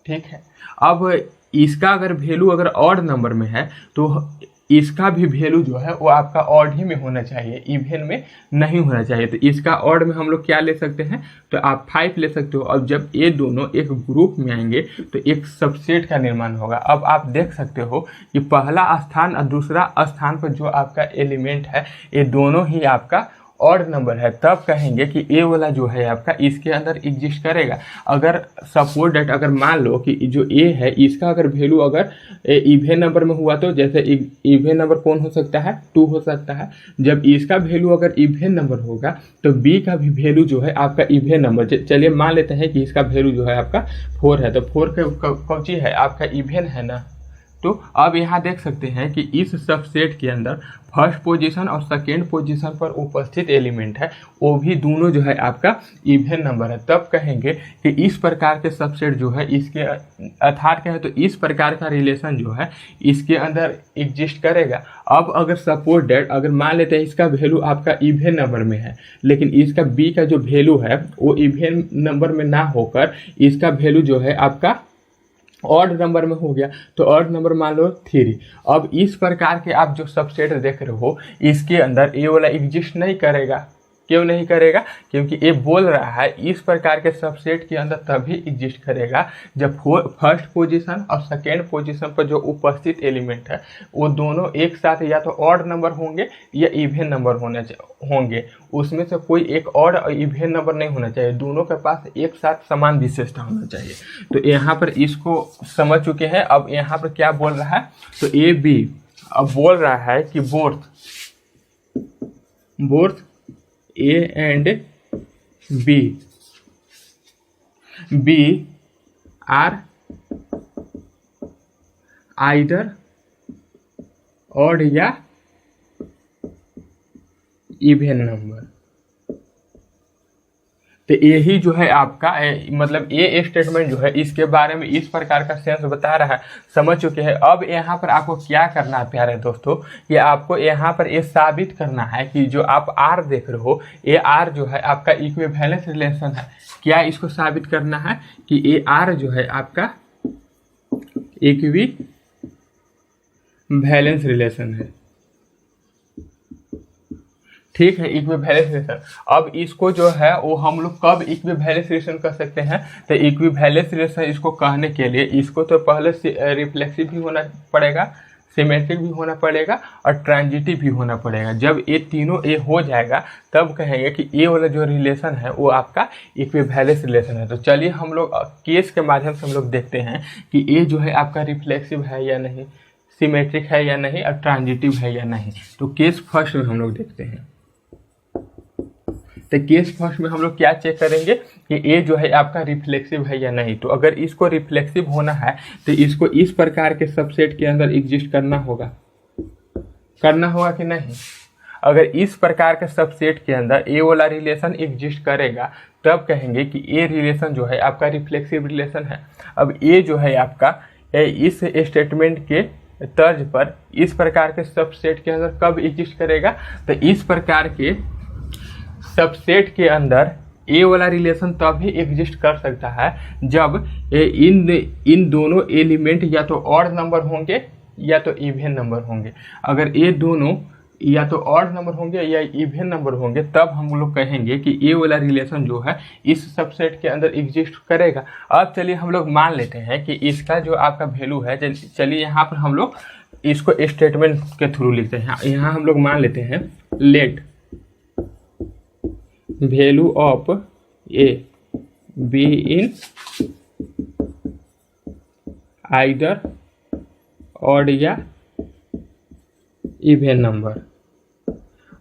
ठीक है। अब इसका अगर वैल्यू अगर ऑड नंबर में है तो इसका भी वैल्यू जो है वो आपका ऑड ही में होना चाहिए, इवन में नहीं होना चाहिए। तो इसका ऑड में हम लोग क्या ले सकते हैं, तो आप 5 ले सकते हो। अब जब ये दोनों एक ग्रुप में आएंगे तो एक सबसेट का निर्माण होगा। अब आप देख सकते हो कि पहला स्थान और दूसरा स्थान पर जो आपका एलिमेंट है ये दोनों ही आपका ऑड नंबर है, तब कहेंगे कि ए वाला जो है आपका इसके अंदर एग्जिस्ट करेगा। अगर सपोज डेट अगर मान लो कि जो ए है इसका अगर वैल्यू अगर इवन नंबर में हुआ तो जैसे इवन नंबर कौन हो सकता है, 2 हो सकता है। जब इसका वैल्यू अगर इवन नंबर होगा तो बी का भी वैल्यू जो है आपका इवन नंबर, चलिए मान लेते हैं कि इसका वैल्यू जो है आपका 4 है, तो 4 कौन चीज है आपका इवन है ना। तो अब यहाँ देख सकते हैं कि इस सबसेट के अंदर फर्स्ट पोजीशन और सेकेंड पोजीशन पर उपस्थित एलिमेंट है वो भी दोनों जो है आपका इवन नंबर है। तब कहेंगे कि इस प्रकार के सबसेट जो है इसके अर्थात कहें तो इस प्रकार का रिलेशन जो है इसके अंदर एग्जिस्ट करेगा। अब अगर सपोज डेट अगर मान लेते हैं इसका वैल्यू आपका इवन नंबर में है लेकिन इसका बी का जो वैल्यू है वो इवन नंबर में ना होकर इसका वैल्यू जो है आपका ऑड नंबर में हो गया, तो ऑड नंबर मान लो 3। अब इस प्रकार के आप जो सबसेट देख रहे हो इसके अंदर ये वाला एग्जिस्ट नहीं करेगा। क्यों नहीं करेगा, क्योंकि ये बोल रहा है इस प्रकार के सबसेट के अंदर तभी एग्जिस्ट करेगा जब फर्स्ट पोजीशन और सेकेंड पोजीशन पर जो उपस्थित एलिमेंट है वो दोनों एक साथ या तो ऑड नंबर होंगे या इवन नंबर होंगे। उसमें से कोई एक ऑड और इवन नंबर नहीं होना चाहिए, दोनों के पास एक साथ समान विशेषता होना चाहिए। तो यहाँ पर इसको समझ चुके हैं। अब यहाँ पर क्या बोल रहा है, तो ए बी अब बोल रहा है कि both A and B are either odd या इवन नंबर। तो यही जो है आपका मतलब ये स्टेटमेंट जो है इसके बारे में इस प्रकार का सेंस बता रहा है, समझ चुके हैं। अब यहाँ पर आपको क्या करना है प्यारे दोस्तों, कि आपको यहाँ पर ये साबित करना है कि जो आप आर देख रहे हो ये आर जो है आपका इक्विवेलेंस रिलेशन है। क्या इसको साबित करना है कि ये आर जो है आपका इक्विवेलेंस रिलेशन है, ठीक है, इक्विवेलेंस रिलेशन। अब इसको जो है वो हम लोग कब इक्विवेलेंस रिलेशन कर सकते हैं, तो इक्विवेलेंस रिलेशन इसको कहने के लिए इसको तो पहले से रिफ्लेक्सिव भी होना पड़ेगा, सिमेट्रिक भी होना पड़ेगा और ट्रांजिटिव भी होना पड़ेगा। जब ये तीनों ये हो जाएगा तब कहेंगे कि ये वाला जो रिलेशन है वो आपका इक्विवेलेंस रिलेशन है। तो चलिए हम लोग केस के माध्यम से हम लोग देखते हैं कि ये जो है आपका रिफ्लेक्सिव है या नहीं, सिमेट्रिक है या नहीं और ट्रांजिटिव है या नहीं। तो केस फर्स्ट में हम लोग देखते हैं। तो केस फर्स्ट में हम लोग क्या चेक करेंगे कि ये जो है आपका रिफ्लेक्सिव है या नहीं। तो अगर इसको रिफ्लेक्सिव होना है तो इसको इस प्रकार के सबसेट के अंदर एग्जिस्ट करना होगा कि नहीं। अगर इस प्रकार के सबसेट के अंदर ये वाला रिलेशन एग्जिस्ट करेगा तब कहेंगे कि ये रिलेशन जो है आपका रिफ्लेक्सिव रिलेशन है। अब ये जो है आपका इस स्टेटमेंट के तर्ज पर इस प्रकार के सबसेट के अंदर कब एग्जिस्ट करेगा, तो इस प्रकार के सबसेट के अंदर ए वाला रिलेशन तभी एग्जिस्ट कर सकता है जब इन दोनों एलिमेंट या तो ऑड नंबर होंगे या तो इवन नंबर होंगे। अगर ये दोनों या तो ऑड नंबर होंगे या इवन नंबर होंगे तब हम लोग कहेंगे कि ये वाला रिलेशन जो है इस सबसेट के अंदर एग्जिस्ट करेगा। अब चलिए हम लोग मान लेते हैं कि इसका जो आपका वैल्यू है, चलिए यहाँ पर हम लोग इसको स्टेटमेंट के थ्रू लिखते हैं। यहाँ हम लोग मान लेते हैं let value of A B in either odd या इवन नंबर।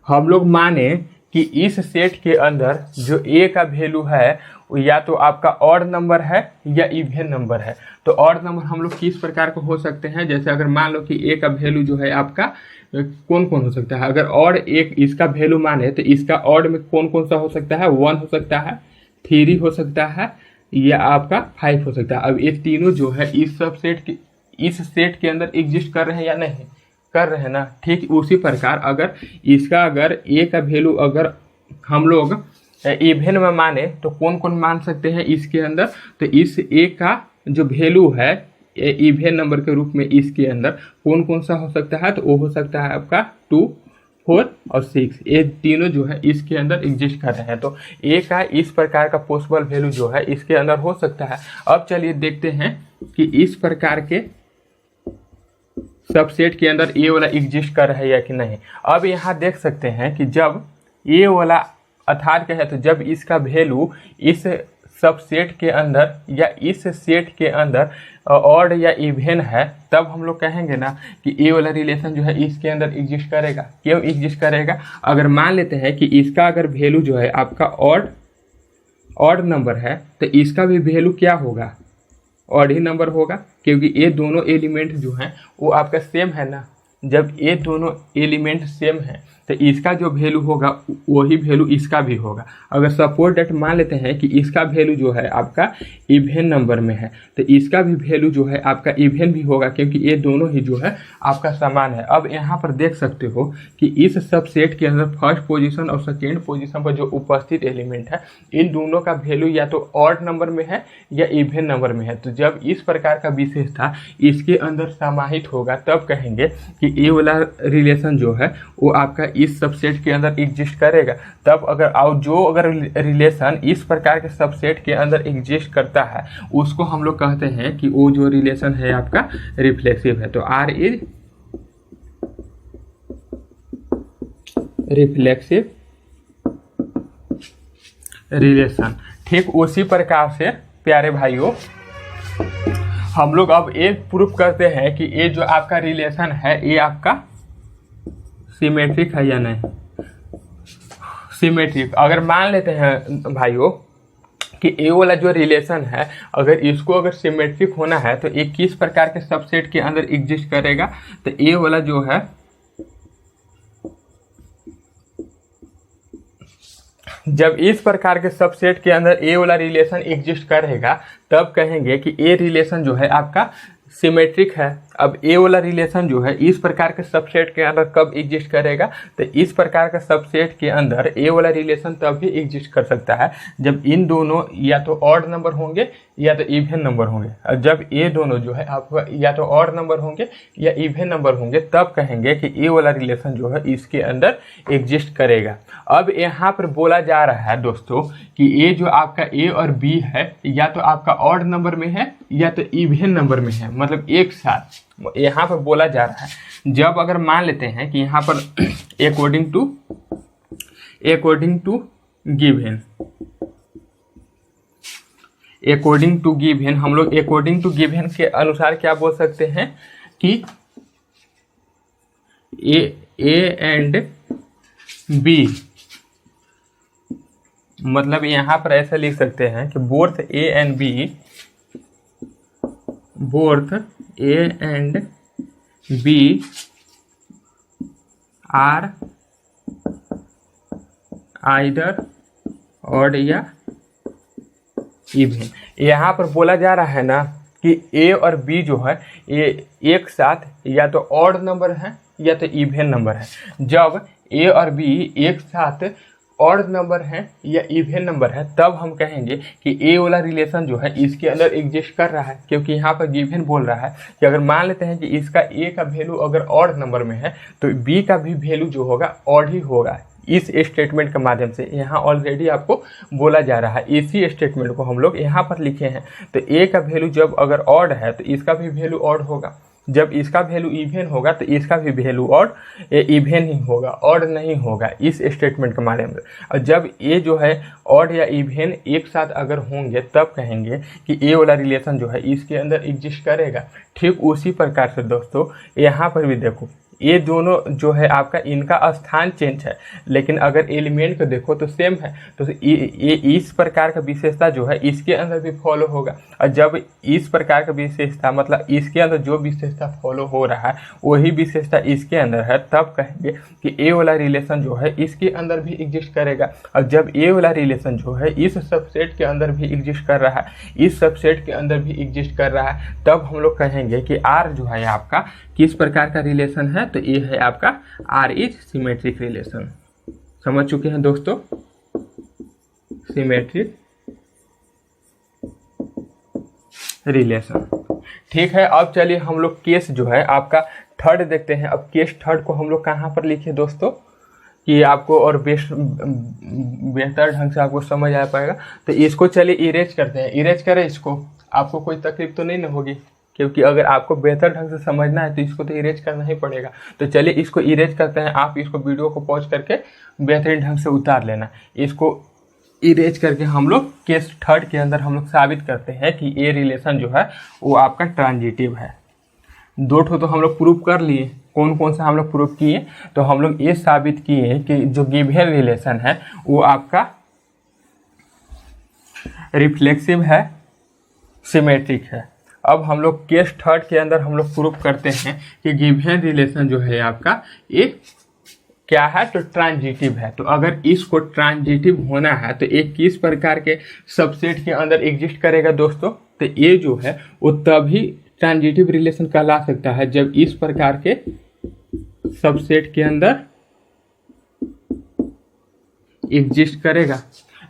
हम लोग माने कि इस सेट के अंदर जो ए का वैल्यू है या तो आपका ऑड नंबर है या इवन नंबर है। तो ऑड नंबर हम लोग किस प्रकार का हो सकते हैं, जैसे अगर मान लो कि ए का वैल्यू जो है आपका कौन कौन हो सकता है। अगर ऑड एक इसका वैल्यू माने तो इसका ऑड में कौन कौन सा हो सकता है, 1 हो सकता है, 3 हो सकता है या आपका 5 हो सकता है। अब ये तीनों जो है इस सेट के अंदर एग्जिस्ट कर रहे हैं या नहीं कर रहे हैं ना। ठीक उसी प्रकार अगर ए का वैल्यू अगर हम लोग इवन में माने तो कौन कौन मान सकते हैं इसके अंदर, तो इस ए का जो वैल्यू है इवन नंबर के रूप में इसके अंदर कौन कौन सा हो सकता है, तो वो हो सकता है आपका 2, 4 और 6। ये तीनों जो है इसके अंदर एग्जिस्ट कर रहे हैं। तो ए का इस प्रकार का पॉसिबल वैल्यू जो है इसके अंदर हो सकता है। अब चलिए देखते हैं कि इस प्रकार के सबसेट के अंदर ए वाला एग्जिस्ट कर रहा है या कि नहीं। अब यहाँ देख सकते हैं कि जब ए वाला अर्थात क्या है, तो जब इसका वैल्यू इस सबसेट के अंदर या इस सेट के अंदर ऑड या इवन है तब हम लोग कहेंगे ना कि ए वाला रिलेशन जो है इसके अंदर एग्जिस्ट करेगा। क्यों एग्जिस्ट करेगा, अगर मान लेते हैं कि इसका अगर वैल्यू जो है आपका ऑड नंबर है तो इसका भी वैल्यू क्या होगा, ऑड ही नंबर होगा, क्योंकि ये दोनों एलिमेंट जो हैं वो आपका सेम है ना। जब ये दोनों एलिमेंट सेम है तो इसका जो वैल्यू होगा वही वैल्यू इसका भी होगा। अगर सपोज दैट मान लेते हैं कि इसका वैल्यू जो है आपका इवन नंबर में है तो इसका भी वैल्यू जो है आपका इवन भी होगा, क्योंकि ये दोनों ही जो है आपका समान है। अब यहाँ पर देख सकते हो कि इस सबसेट के अंदर फर्स्ट पोजीशन और सेकेंड पोजीशन पर जो उपस्थित एलिमेंट है इन दोनों का वैल्यू या तो ऑड नंबर में है या इवन नंबर में है। तो जब इस प्रकार का विशेषता इसके अंदर समाहित होगा तब कहेंगे कि ये वाला रिलेशन जो है वो आपका इस सबसेट के अंदर एग्जिस्ट करेगा। तब अगर रिलेशन इस प्रकार के सबसेट के अंदर एग्जिस्ट करता है उसको हम लोग कहते हैं कि वो जो रिलेशन है आपका रिफ्लेक्सिव है। तो आर इज रिफ्लेक्सिव रिलेशन। ठीक उसी प्रकार से प्यारे भाइयों हम लोग अब ये प्रूफ करते हैं कि ये जो आपका रिलेशन है ये आपका सिमेट्रिक है या नहीं। सिमेट्रिक अगर मान लेते हैं भाइयों कि ए वाला जो रिलेशन है अगर इसको अगर सिमेट्रिक होना है तो ये किस प्रकार के सबसेट के अंदर एग्जिस्ट करेगा, तो ए वाला जो है जब इस प्रकार के सबसेट के अंदर ए वाला रिलेशन एग्जिस्ट करेगा तब कहेंगे कि ए रिलेशन जो है आपका सिमेट्रिक है। अब ए वाला रिलेशन जो है इस प्रकार के सबसेट के अंदर कब एग्जिस्ट करेगा, तो इस प्रकार का सबसेट के अंदर ए वाला रिलेशन तब भी एग्जिस्ट कर सकता है जब इन दोनों या तो ऑड नंबर होंगे या तो इवन नंबर होंगे। और जब ये दोनों जो है आपका या तो ऑड नंबर होंगे या इवन नंबर होंगे तब कहेंगे कि ए वाला रिलेशन जो है इसके अंदर एग्जिस्ट करेगा। अब यहाँ पर बोला जा रहा है दोस्तों कि ए जो आपका ए और बी है या तो आपका ऑड नंबर में है या तो इवन नंबर में है, मतलब एक साथ यहाँ पर बोला जा रहा है। जब अगर मान लेते हैं कि यहाँ पर अकॉर्डिंग टू गिवन हम लोग अकॉर्डिंग टू गिवन के अनुसार क्या बोल सकते हैं कि ए एंड बी, मतलब यहाँ पर ऐसा लिख सकते हैं कि both A and B are either odd या इवन। यहाँ पर बोला जा रहा है ना कि ए और बी जो है ये एक साथ या तो ऑड नंबर है या तो इवन नंबर है। जब ए और बी एक साथ ऑड नंबर है या इवन नंबर है, तब हम कहेंगे कि ए वाला रिलेशन जो है इसके अंदर एग्जिस्ट कर रहा है, क्योंकि यहाँ पर गिवन बोल रहा है कि अगर मान लेते हैं कि इसका ए का वैल्यू अगर ऑड नंबर में है तो बी का भी वैल्यू जो होगा ऑड ही होगा। इस स्टेटमेंट के माध्यम से यहाँ ऑलरेडी आपको बोला जा रहा है, इसी स्टेटमेंट को हम लोग यहाँ पर लिखे हैं। तो ए का वैल्यू जब अगर ऑड है तो इसका भी वैल्यू ऑड होगा, जब इसका वैल्यू इवन होगा तो इसका भी वैल्यू ऑड इवन ही होगा, ऑड नहीं होगा, इस स्टेटमेंट के माध्यम से। और जब ये जो है ऑड या इवन एक साथ अगर होंगे तब कहेंगे कि ए वाला रिलेशन जो है इसके अंदर एग्जिस्ट करेगा। ठीक उसी प्रकार से दोस्तों यहाँ पर भी देखो, ये दोनों जो है आपका इनका स्थान चेंज है, लेकिन अगर एलिमेंट को देखो तो सेम है। तो ये इस प्रकार का विशेषता जो है इसके अंदर भी फॉलो होगा। और जब इस प्रकार का विशेषता मतलब इसके अंदर जो विशेषता फॉलो हो रहा है वही विशेषता इसके अंदर है, तब कहेंगे कि ए वाला रिलेशन जो है इसके अंदर भी एग्जिस्ट करेगा। और जब ए वाला रिलेशन जो है इस सबसेट के अंदर भी एग्जिस्ट कर रहा है, इस सबसेट के अंदर भी एग्जिस्ट कर रहा है, तब हम लोग कहेंगे कि आर जो है आपका किस प्रकार का रिलेशन है, तो ये है आपका आर इज सिमेट्रिक रिलेशन। समझ चुके हैं दोस्तों, सिमेट्रिक रिलेशन। ठीक है, अब चलिए हम लोग केस जो है आपका थर्ड देखते हैं। अब केस थर्ड को हम लोग कहाँ पर लिखे दोस्तों कि आपको और बेहतर ढंग से आपको समझ आ पाएगा। तो इसको चलिए इरेज करते हैं। इरेज करें इसको, आपको कोई तकलीफ तो नहीं ना होगी, क्योंकि अगर आपको बेहतर ढंग से समझना है तो इसको तो इरेज करना ही पड़ेगा। तो चलिए इसको इरेज करते हैं। आप इसको वीडियो को पॉज करके बेहतरीन ढंग से उतार लेना। इसको इरेज करके हम लोग केस थर्ड के अंदर हम लोग साबित करते हैं कि ये रिलेशन जो है वो आपका ट्रांजिटिव है। दो ठो तो हम लोग प्रूव कर लिए। कौन कौन सा हम लोग प्रूव किए, तो हम लोग ये साबित किए कि जो गिवन रिलेशन है वो आपका रिफ्लेक्सिव है, सिमेट्रिक है। अब हम लोग केस थर्ड के अंदर हम लोग प्रूव करते हैं कि गिवन रिलेशन जो है आपका ये क्या है, तो ट्रांजिटिव है। तो अगर इसको ट्रांजिटिव होना है तो ये किस प्रकार के सबसेट के अंदर एग्जिस्ट करेगा दोस्तों, तो ये जो है वो तभी ट्रांजिटिव रिलेशन कहला सकता है जब इस प्रकार के सबसेट के अंदर एग्जिस्ट करेगा।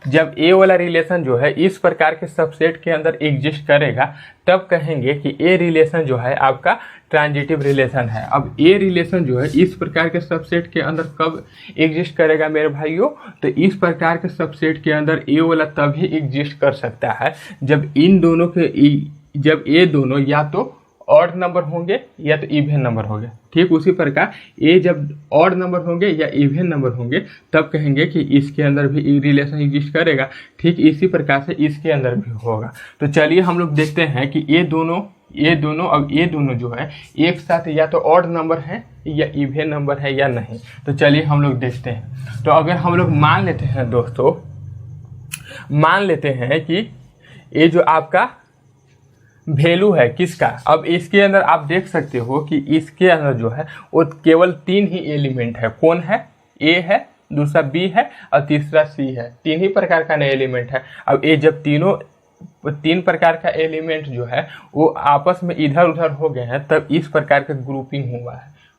जब ए वाला रिलेशन जो है इस प्रकार के सबसेट के अंदर एग्जिस्ट करेगा तब कहेंगे कि ए रिलेशन जो है आपका ट्रांजिटिव रिलेशन है। अब ए रिलेशन जो है इस प्रकार के सबसेट के अंदर कब एग्जिस्ट करेगा मेरे भाइयों, तो इस प्रकार के सबसेट के अंदर ए वाला तभी एग्जिस्ट कर सकता है जब इन दोनों के जब ए दोनों या तो ऑड नंबर होंगे या तो इवन नंबर होंगे। ठीक उसी प्रकार ए जब ऑड नंबर होंगे या इवन नंबर होंगे तब कहेंगे कि इसके अंदर भी रिलेशन एग्जिस्ट करेगा। ठीक इसी प्रकार से इसके अंदर भी होगा। तो चलिए हम लोग देखते हैं कि ये दोनों अब ये दोनों जो है एक साथ या तो ऑड नंबर है या इवन नंबर है या नहीं। तो चलिए हम लोग देखते हैं। तो अगर हम लोग मान लेते हैं दोस्तों, मान लेते हैं कि ये जो आपका वैल्यू है किसका, अब इसके अंदर आप देख सकते हो कि इसके अंदर जो है वो केवल 3 ही एलिमेंट है। कौन है, ए है, दूसरा बी है और तीसरा सी है। 3 ही प्रकार का नया एलिमेंट है। अब ये जब 3 प्रकार का एलिमेंट जो है वो आपस में इधर उधर हो गए हैं तब इस प्रकार का ग्रुपिंग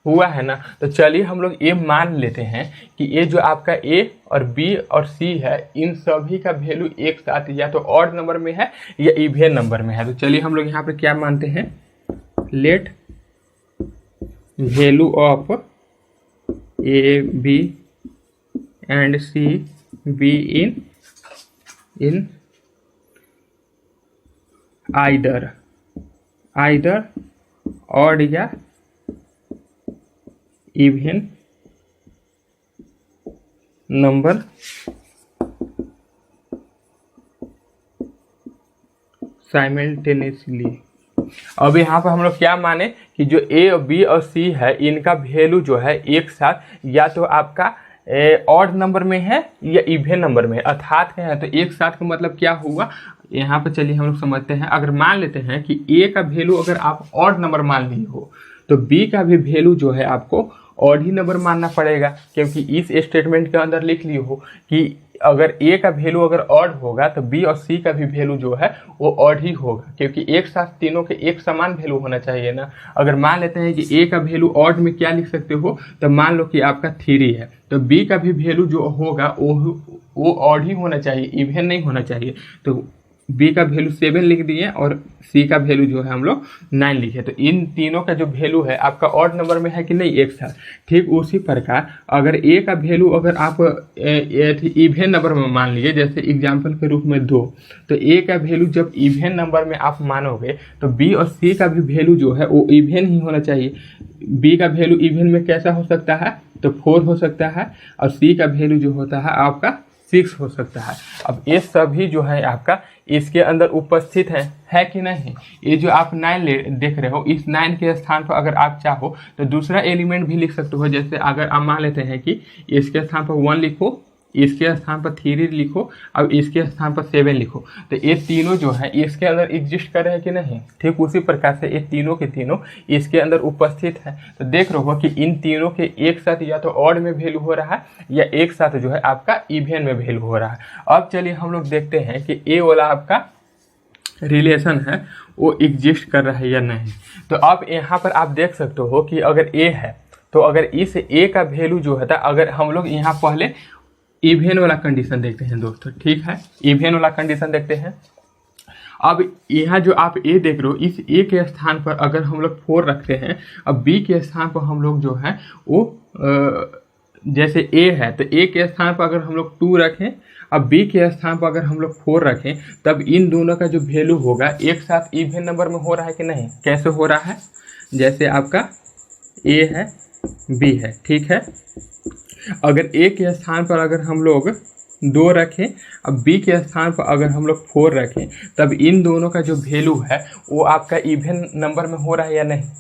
हुआ है ना। तो चलिए हम लोग ये मान लेते हैं कि ये जो आपका ए और बी और सी है इन सभी का वैल्यू एक साथ या तो ऑड नंबर में है या इवन नंबर में है। तो चलिए हम लोग यहाँ पे क्या मानते हैं, let value of A B and C B in either odd या इवन नंबर साइमल्टेनियसली। अब यहाँ पर हम लोग क्या माने कि जो ए और बी और सी है इनका वैल्यू जो है एक साथ या तो आपका ऑड नंबर में है या इवन नंबर में है। अर्थात क्या है, तो एक साथ का मतलब क्या हुआ, यहाँ पर चलिए हम लोग समझते हैं। अगर मान लेते हैं कि ए का वैल्यू अगर आप ऑड नंबर मान लिए हो तो बी का भी वैल्यू जो है आपको ऑड ही नंबर मानना पड़ेगा, क्योंकि इस स्टेटमेंट के अंदर लिख लिए हो कि अगर ए का वैल्यू अगर ऑड होगा तो बी और सी का भी वैल्यू जो है वो ऑड ही होगा, क्योंकि एक साथ तीनों के एक समान वैल्यू होना चाहिए ना। अगर मान लेते हैं कि ए का वैल्यू ऑड में क्या लिख सकते हो, तो मान लो कि आपका 3 है, तो बी का भी वैल्यू जो होगा वो ऑड ही होना चाहिए, इवन नहीं होना चाहिए। तो बी का वैल्यू 7 लिख दिए और सी का वैल्यू जो है हम लोग 9 लिखे। तो इन तीनों का जो वैल्यू है आपका ऑड नंबर में है कि नहीं, एक साथ। ठीक उसी प्रकार अगर ए का वैल्यू अगर आप इवन नंबर में मान लीजिए, जैसे एग्जाम्पल के रूप में 2, तो ए का वैल्यू जब इवन नंबर में आप मानोगे तो बी और सी का भी वैल्यू जो है वो इवन ही होना चाहिए। बी का वैल्यू इवन में कैसा हो सकता है, तो 4 हो सकता है, और सी का वैल्यू जो होता है आपका 6 हो सकता है। अब ये सभी जो है आपका इसके अंदर उपस्थित है कि नहीं। ये जो आप 9 देख रहे हो, इस 9 के स्थान पर अगर आप चाहो तो दूसरा एलिमेंट भी लिख सकते हो। जैसे अगर आप मान लेते हैं कि इसके स्थान पर 1 लिखो, इसके स्थान पर 3 लिखो, अब इसके स्थान पर 7 लिखो, तो ये तीनों जो है इसके अंदर एग्जिस्ट कर रहे हैं कि नहीं। ठीक उसी प्रकार से ये तीनों के तीनों इसके अंदर उपस्थित है। तो देख रहे हो कि इन तीनों के एक साथ या तो ऑड में वैल्यू हो रहा है या एक साथ जो है आपका इवन में वैल्यू हो रहा है। अब चलिए हम लोग देखते हैं कि ए वाला आपका रिलेशन है वो एग्जिस्ट कर रहा है या नहीं। तो अब यहाँ पर आप देख सकते हो कि अगर ए है तो अगर इस ए का वैल्यू जो है, अगर हम लोग यहाँ पहले इवन वाला कंडीशन देखते हैं दोस्तों। ठीक है, इवन वाला कंडीशन देखते हैं। अब यहाँ जो आप ए देख रहे हो, इस ए के स्थान पर अगर हम लोग 4 रखते हैं, अब बी के स्थान पर हम लोग जो है वो जैसे ए है तो ए के स्थान पर अगर हम लोग 2 रखें, अब बी के स्थान पर अगर हम लोग 4 रखें, तब इन दोनों का जो वैल्यू होगा एक साथ इवन नंबर में हो रहा है कि नहीं। कैसे हो रहा है, जैसे आपका ए है बी है, ठीक है। अगर ए के स्थान पर अगर हम लोग 2 रखें, अब बी के स्थान पर अगर हम लोग 4 रखें, तब इन दोनों का जो वैल्यू है वो आपका इवन नंबर में हो रहा है या नहीं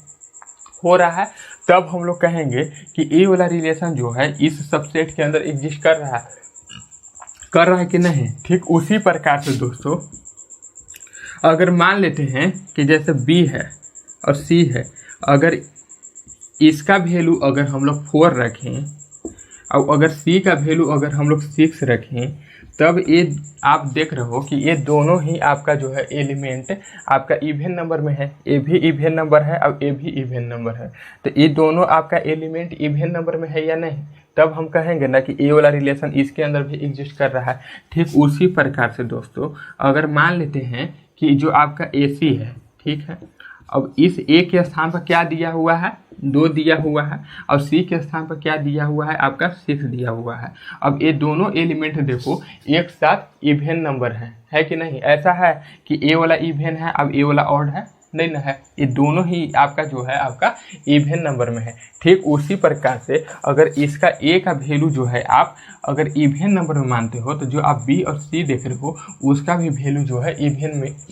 हो रहा है। तब हम लोग कहेंगे कि ए वाला रिलेशन जो है इस सबसेट के अंदर एग्जिस्ट कर रहा है कि नहीं। ठीक उसी प्रकार से दोस्तों अगर मान लेते हैं कि जैसे बी है और सी है, अगर इसका वैल्यू अगर हम लोग 4 रखें और अगर सी का वैल्यू अगर हम लोग 6 रखें, तब ये आप देख रहे हो कि ये दोनों ही आपका जो है एलिमेंट आपका इवन नंबर में है। ए भी इवन नंबर है और ए भी इवन नंबर है, तो ये दोनों आपका एलिमेंट इवन नंबर में है या नहीं। तब हम कहेंगे ना कि ए वाला रिलेशन इसके अंदर भी एग्जिस्ट कर रहा है। ठीक उसी प्रकार से दोस्तों अगर मान लेते हैं कि जो आपका ए सी है, ठीक है, अब इस ए के स्थान पर क्या दिया हुआ है, 2 दिया हुआ है, और सी के स्थान पर क्या दिया हुआ है आपका 6 दिया हुआ है। अब ये दोनों एलिमेंट देखो एक साथ इवन नंबर है कि नहीं। ऐसा है कि ए वाला इवन है अब ए वाला ऑड है, नहीं ना है, ये दोनों ही आपका जो है आपका इवन नंबर में है। ठीक उसी प्रकार से अगर इसका ए का वैल्यू जो है आप अगर इवन नंबर में मानते हो, तो जो आप बी और सी देख रहे हो उसका भी वैल्यू जो है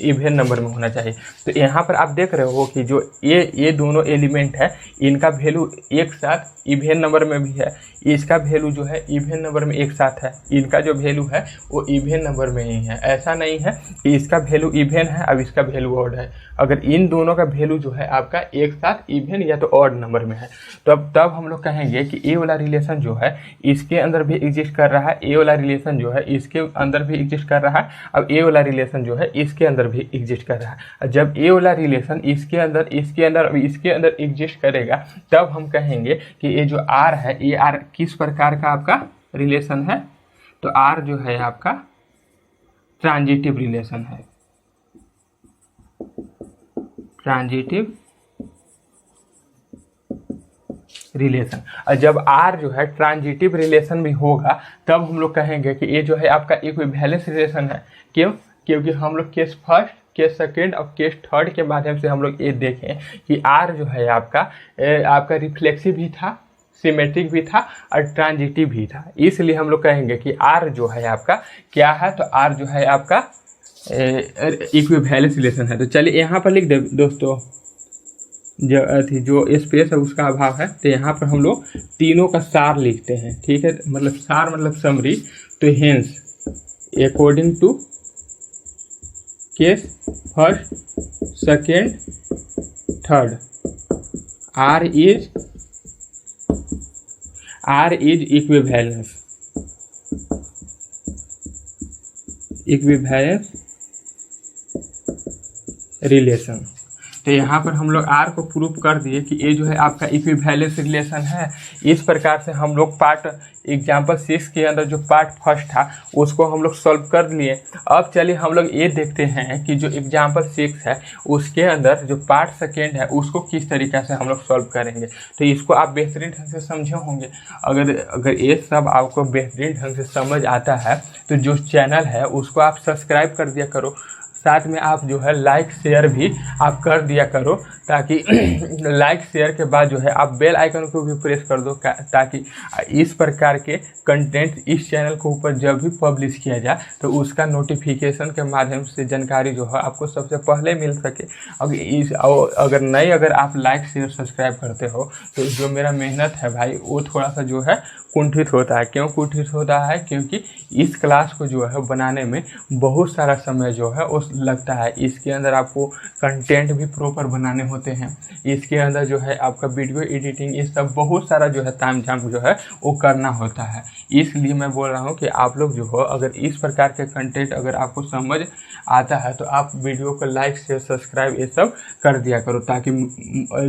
इवन नंबर में होना चाहिए। तो यहाँ पर आप देख रहे हो कि जो ये दोनों एलिमेंट है इनका वैल्यू एक साथ इवन नंबर में भी है, इसका वैल्यू जो है इवन नंबर में एक साथ है, इनका जो वैल्यू है वो इवन नंबर में ही है। ऐसा नहीं है कि इसका वैल्यू इवन है अब इसका वैल्यू ऑड है। अगर इन दोनों का वैल्यू जो है आपका एक साथ इवन या तो ऑड नंबर में है, तब हम लोग कहेंगे कि ए वाला रिलेशन जो है इसके अंदर भी एग्जिस्ट कर रहा है, ए वाला रिलेशन जो है इसके अंदर भी एग्जिस्ट कर रहा है, अब ए वाला रिलेशन जो है इसके अंदर भी एग्जिस्ट कर रहा है। जब ए वाला रिलेशन इसके अंदर एग्जिस्ट करेगा, तब हम कहेंगे कि ये जो आर है, ये आर किस प्रकार का आपका रिलेशन है, तो आर जो है आपका ट्रांजिटिव रिलेशन है, ट्रांजिटिव रिलेशन। और जब आर जो है ट्रांजिटिव रिलेशन भी होगा, तब हम लोग कहेंगे कि ये जो है आपका इक्विवेलेंस रिलेशन है। क्यों? क्योंकि हम लोग केस फर्स्ट, केस सेकेंड और केस थर्ड के माध्यम से हम लोग ये देखें कि आर जो है आपका रिफ्लेक्सिव भी था, सिमेट्रिक भी था और ट्रांजिटिव भी था। इसलिए हम लोग कहेंगे कि आर जो है आपका क्या है, तो आर जो है आपका इक्विवेलेंस रिलेशन है। तो चलिए यहाँ पर लिख दे दोस्तों, जो स्पेस है उसका अभाव है, तो यहाँ पर हम लोग तीनों का सार लिखते हैं। ठीक है, मतलब सार मतलब समरी। तो hence according to case first, second, third, R is equivalence equivalence relation. तो यहाँ पर हम लोग आर को प्रूव कर दिए कि ये जो है आपका इक्विवेलेंस रिलेशन है। इस प्रकार से हम लोग पार्ट एग्जाम्पल 6 के अंदर जो पार्ट फर्स्ट था उसको हम लोग सॉल्व कर लिए। अब चलिए हम लोग ये देखते हैं कि जो एग्जाम्पल 6 है उसके अंदर जो पार्ट सेकेंड है उसको किस तरीके से हम लोग सॉल्व करेंगे। तो इसको आप बेहतरीन ढंग से समझे होंगे। अगर ये सब आपको बेहतरीन ढंग से समझ आता है तो जो चैनल है उसको आप सब्सक्राइब कर दिया करो, साथ में आप जो है लाइक शेयर भी आप कर दिया करो, ताकि लाइक शेयर के बाद जो है आप बेल आइकन को भी प्रेस कर दो, ताकि इस प्रकार के कंटेंट इस चैनल के ऊपर जब भी पब्लिश किया जाए तो उसका नोटिफिकेशन के माध्यम से जानकारी जो है आपको सबसे पहले मिल सके। अगर आप लाइक शेयर सब्सक्राइब करते हो तो जो मेरा मेहनत है भाई वो थोड़ा सा जो है कुंठित होता है। क्यों कुंठित होता है? क्योंकि इस क्लास को जो है बनाने में बहुत सारा समय जो है वो लगता है। इसके अंदर आपको कंटेंट भी प्रॉपर बनाने होते हैं, इसके अंदर जो है आपका वीडियो एडिटिंग, ये सब बहुत सारा जो है तामझाम जो है वो करना होता है। इसलिए मैं बोल रहा हूँ कि आप लोग जो हो अगर इस प्रकार के कंटेंट अगर आपको समझ आता है तो आप वीडियो को लाइक शेयर सब्सक्राइब ये सब कर दिया करो, ताकि